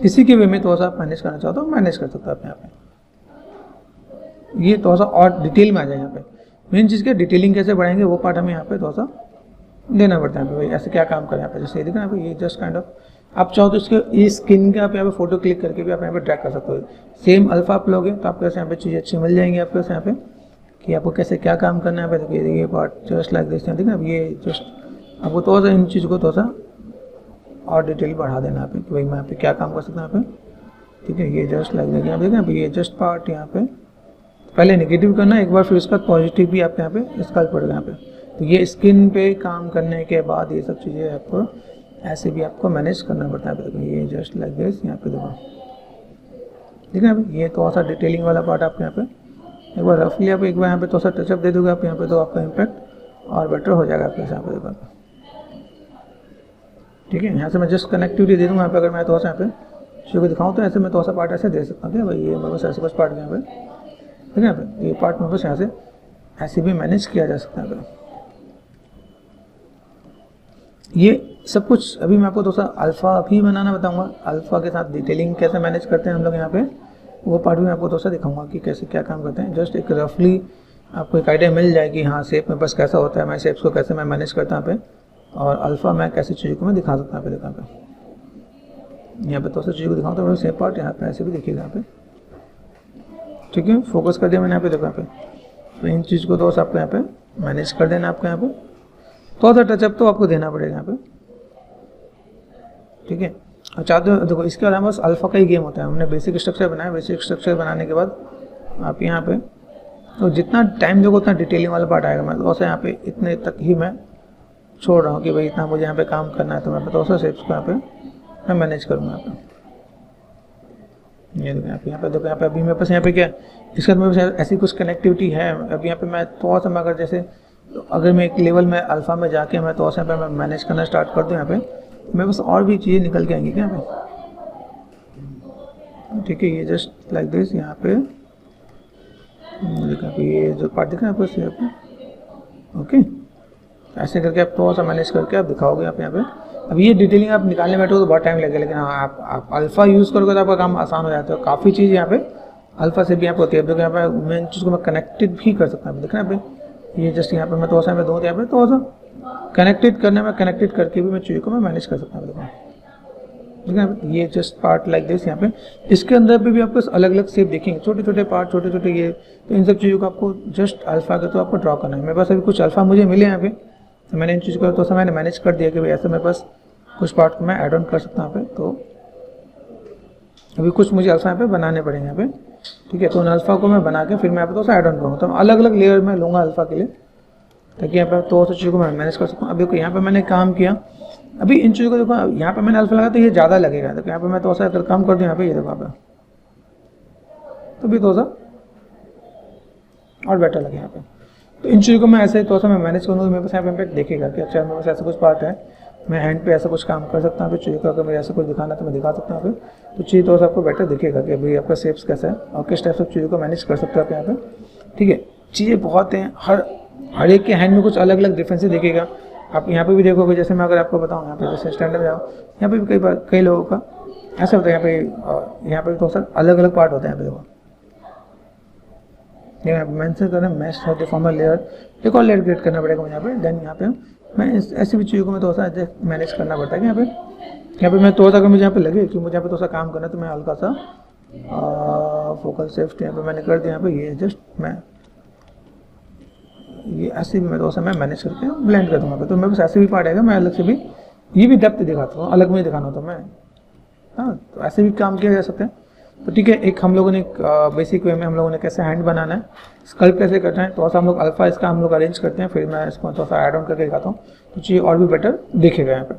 इसी के वे में थोड़ा सा मैनेज करना चाहता हूँ, मैनेज कर सकता आप यहाँ पे। ये थोड़ा सा और डिटेल में आ जाए। यहाँ पे मेन चीज़ क्या, डिटेलिंग कैसे बढ़ाएंगे वो पार्ट हमें यहाँ पे थोड़ा सा देना पड़ता है भाई, ऐसे क्या काम करें यहाँ पे। जैसे ये दिख रहा है ये जस्ट काइंड ऑफ आप चाहो तो इसके ये स्किन का आप यहाँ पे फोटो क्लिक करके भी आप यहाँ पे ट्रैक कर सकते हो। सेम अल्फा आप लोगे तो आपको ऐसे यहाँ पे चीज़ें अच्छी मिल जाएंगी आपके पास यहाँ पे कि आपको कैसे क्या काम करना है। देखिए ये पार्ट जस्ट लाइक दिस, देखिए ना ये जस्ट आपको थोड़ा सा इन चीज़ को थोड़ा सा और डिटेल बढ़ा देना यहाँ पे कि भाई मैं यहाँ पे क्या काम कर सकता हूँ यहाँ पे, ठीक है। ये जस्ट लाइक देखिए, आप देखें ये जस्ट पार्ट यहाँ पे पहले नेगेटिव करना है एक बार, फिर उसका पॉजिटिव भी आपके यहाँ पे स्कल्प पड़ेगा यहाँ पे। तो ये स्किन पे काम करने के बाद ये सब चीज़ें आपको ऐसे भी आपको मैनेज करना पड़ता है। देखो ये जस्ट लाइक दिस, यहाँ पे देखो ठीक है। ये थोड़ा सा डिटेलिंग वाला पार्ट आपके यहाँ पे एक बार रफली आप एक बार यहाँ पे थोड़ा सा टचअप दे दोगे आप यहाँ पे, तो आपका इम्पैक्ट और बेटर हो जाएगा आपके यहाँ पे देखो, ठीक है। यहाँ से मैं जस्ट कनेक्टिविटी दे दूँगा यहाँ पे। अगर मैं थोड़ा सा यहाँ पे चीज़ों को दिखाऊँ तो ऐसे मैं थोड़ा सा पार्ट ऐसे दे सकता हूँ भाई, ये मेरे पास ऐसे कुछ पार्ट यहाँ पे, ठीक है। यहाँ पे ये पार्ट मेरे पास यहाँ से ऐसे भी मैनेज किया जा सकता है। ये सब कुछ अभी मैं आपको थोड़ा सा अल्फ़ा भी बनाना बताऊंगा, अल्फ़ा के साथ डिटेलिंग कैसे मैनेज करते हैं हम लोग यहाँ पे, वो पार्ट भी मैं आपको थोड़ा सा दिखाऊंगा कि कैसे क्या काम करते हैं। जस्ट एक रफली आपको एक आइडिया मिल जाएगी, हाँ शेप में बस कैसा होता है, मैं शेप्स को कैसे मैं मैनेज करता हूँ यहाँ पे, और अल्फ़ा मैं कैसी चीज़ों को मैं दिखा सकता हूँ यहाँ पे। यहाँ पे थोड़ा सा चीज़ों को दिखाऊँ तो शेप पार्ट यहाँ पे ऐसे भी देखिएगा यहाँ पे, ठीक है। फोकस कर दिया मैंने यहाँ पे, देखो यहाँ पे। तो इन चीज़ को थोड़ा सा आपको यहाँ पे मैनेज कर देना, आपको यहाँ पे थोड़ा सा टचअप तो आपको देना पड़ेगा यहाँ पे, ठीक है। और चाहते हो देखो इसके बाद बस अल्फ़ा का ही गेम होता है। हमने बेसिक स्ट्रक्चर बनाया, बेसिक स्ट्रक्चर बनाने के बाद आप यहाँ पे तो जितना टाइम दोगे उतना डिटेलिंग वाला पार्ट आएगा। मैं तो यहाँ पे इतने तक ही मैं छोड़ रहा हूँ कि भाई इतना मुझे यहाँ पे काम करना है, तो मैं तो शेप्स को यहाँ पे मैं मैनेज करूँगा यहाँ पे। ये देखो यहाँ पे देखो यहाँ पे अभी मेरे पास यहाँ पे क्या इसके बाद मेरे पास ऐसी कुछ कनेक्टिविटी है। अभी यहाँ पे मैं थोड़ा सा मैं अगर जैसे तो अगर मैं एक लेवल में अल्फ़ा में जाके मैं थोड़ा सा मैं मैनेज करना स्टार्ट कर दूँ यहाँ पे, मेरे पास और भी चीज़ें निकल के आएंगी क्या यहाँ पे। ठीक है, ये जस्ट लाइक दिस यहाँ पे देखो ये जो पार्ट दिख रहा है आपको यहाँ पे। ओके, ऐसे करके आप थोड़ा सा मैनेज करके आप दिखाओगे आप यहाँ पे। अब ये डिटेलिंग आप निकालने बैठो तो बहुत टाइम लगेगा, लेकिन हाँ आप अल्फ़ा यूज़ करोगे तो आपका काम आसान हो जाता है। काफ़ी चीज़ यहाँ पे अल्फ़ा से भी यहाँ पे होती है। देखो यहाँ पे मेन चीज़ को मैं कनेक्टेड भी कर सकता हूँ, देखना यहाँ पे ये जस्ट यहाँ पे मैं थोड़ा सा यहाँ पे दूँ यहाँ पे थोड़ा सा कनेक्टेड करने में कनेक्टेड करके भी मैं चीज़ों को मैं मैनेज कर सकता हूँ। देखो ठीक है, ये जस्ट पार्ट लाइक दिस यहाँ पे। इसके अंदर पे भी आपको अलग अलग शेप देखेंगे, छोटे छोटे पार्ट छोटे छोटे ये। तो इन सब चीज़ों को आपको जस्ट अल्फ़ा के तो आपको ड्रॉ करना है। मेरे पास अभी कुछ अल्फ़ा मुझे मिले यहाँ पे, तो मैंने इन चीज़ को तो मैंने मैनेज कर दिया कि भाई ऐसे मेरे पास कुछ पार्ट को मैं ऐड ऑन कर सकता हूँ यहाँ पे। तो अभी कुछ मुझे अल्फ़ा यहाँ पे बनाने पड़ेंगे यहाँ पे। ठीक है, तो उन अल्फ़ा को मैं बना के फिर मैं यहाँ पे तो ऐड ऑन करूँगा। तो अलग अलग लेयर में लूँगा अल्फ़ा के लिए, ताकि यहाँ पे तो चीज़ों को मैं मैनेज कर सकूँ। अभी यहाँ पे मैंने काम किया, अभी इन चीज़ों को देखो यहाँ पे मैंने अल्फ़ा लगा तो ये ज़्यादा लगेगा। तो यहाँ पे मैं तो सा अगर कम कर दूँ यहाँ पे, ये देखो यहाँ पे तो भी तो सा और बेटर लगे यहाँ पे। तो इन चीज़ों को मैं ऐसे तो मैं मैनेज करूँगा। मेरे पास यहाँ पे इम्पैक्ट देखेगा कि अच्छा मेरे पास ऐसा कुछ पार्ट है, मैं हैंड पे ऐसा कुछ काम कर सकता हूँ। चीज़ों का अगर मुझे ऐसा कुछ दिखाना तो मैं दिखा सकता हूँ। तो चीज़ तो आपको बेटर दिखेगा कि अभी आपका शेप्स कैसा है और किस टाइप से चीज़ों को मैनेज कर सकते हो आप यहाँ पे। ठीक है, चीज़ें बहुत हैं, हर एक के हैंड में कुछ अलग अलग डिफरेंसेस दिखेगा। आप यहाँ पे भी देखोगे, जैसे मैं अगर आपको बताऊँ यहाँ पे जैसे स्टैंडर्ड में जाओ, यहाँ पे भी कई लोगों का ऐसा होता है। यहाँ पे तो सर अलग अलग पार्ट होते हैं। यहाँ पे देखो ये मेंशन कर रहे हैं मैश है फॉर्मल लेयर, एक और लेयर क्रिएट करना पड़ेगा मुझे यहाँ पे। देन यहाँ पे मैं ऐसी भी चीज़ों को मैं थोड़ा सा मैनेज करना पड़ता है। यहाँ पे मैं थोड़ा सा अगर मुझे यहाँ पे लगे कि मुझे यहाँ पे थोड़ा सा काम करना है, तो मैं हल्का सा फोकल शिफ्ट यहाँ पे मैंने कर दिया। यहाँ पे ये जस्ट मैं ये ऐसे भी मैं थोड़ा सा मैं मैनेज करके ब्लेंड कर दूँगा। तो मेरे पास ऐसे भी पार्ट आएगा, मैं अलग से भी ये भी डेप्थ दिखाता हूँ, अलग में दिखाना तो मैं हाँ, तो ऐसे भी काम किया जा सकता है। तो ठीक है, एक हम लोगों ने बेसिक वे में हम लोगों ने कैसे हैंड बनाना है, स्कल्प कैसे करना है, तो हम लोग अल्फ़ा इसका हम लोग अरेंज करते हैं। फिर मैं इसको थोड़ा सा ऐड ऑन करके दिखाता हूँ, तो चीज़ और भी बेटर दिखेगा यहाँ पे।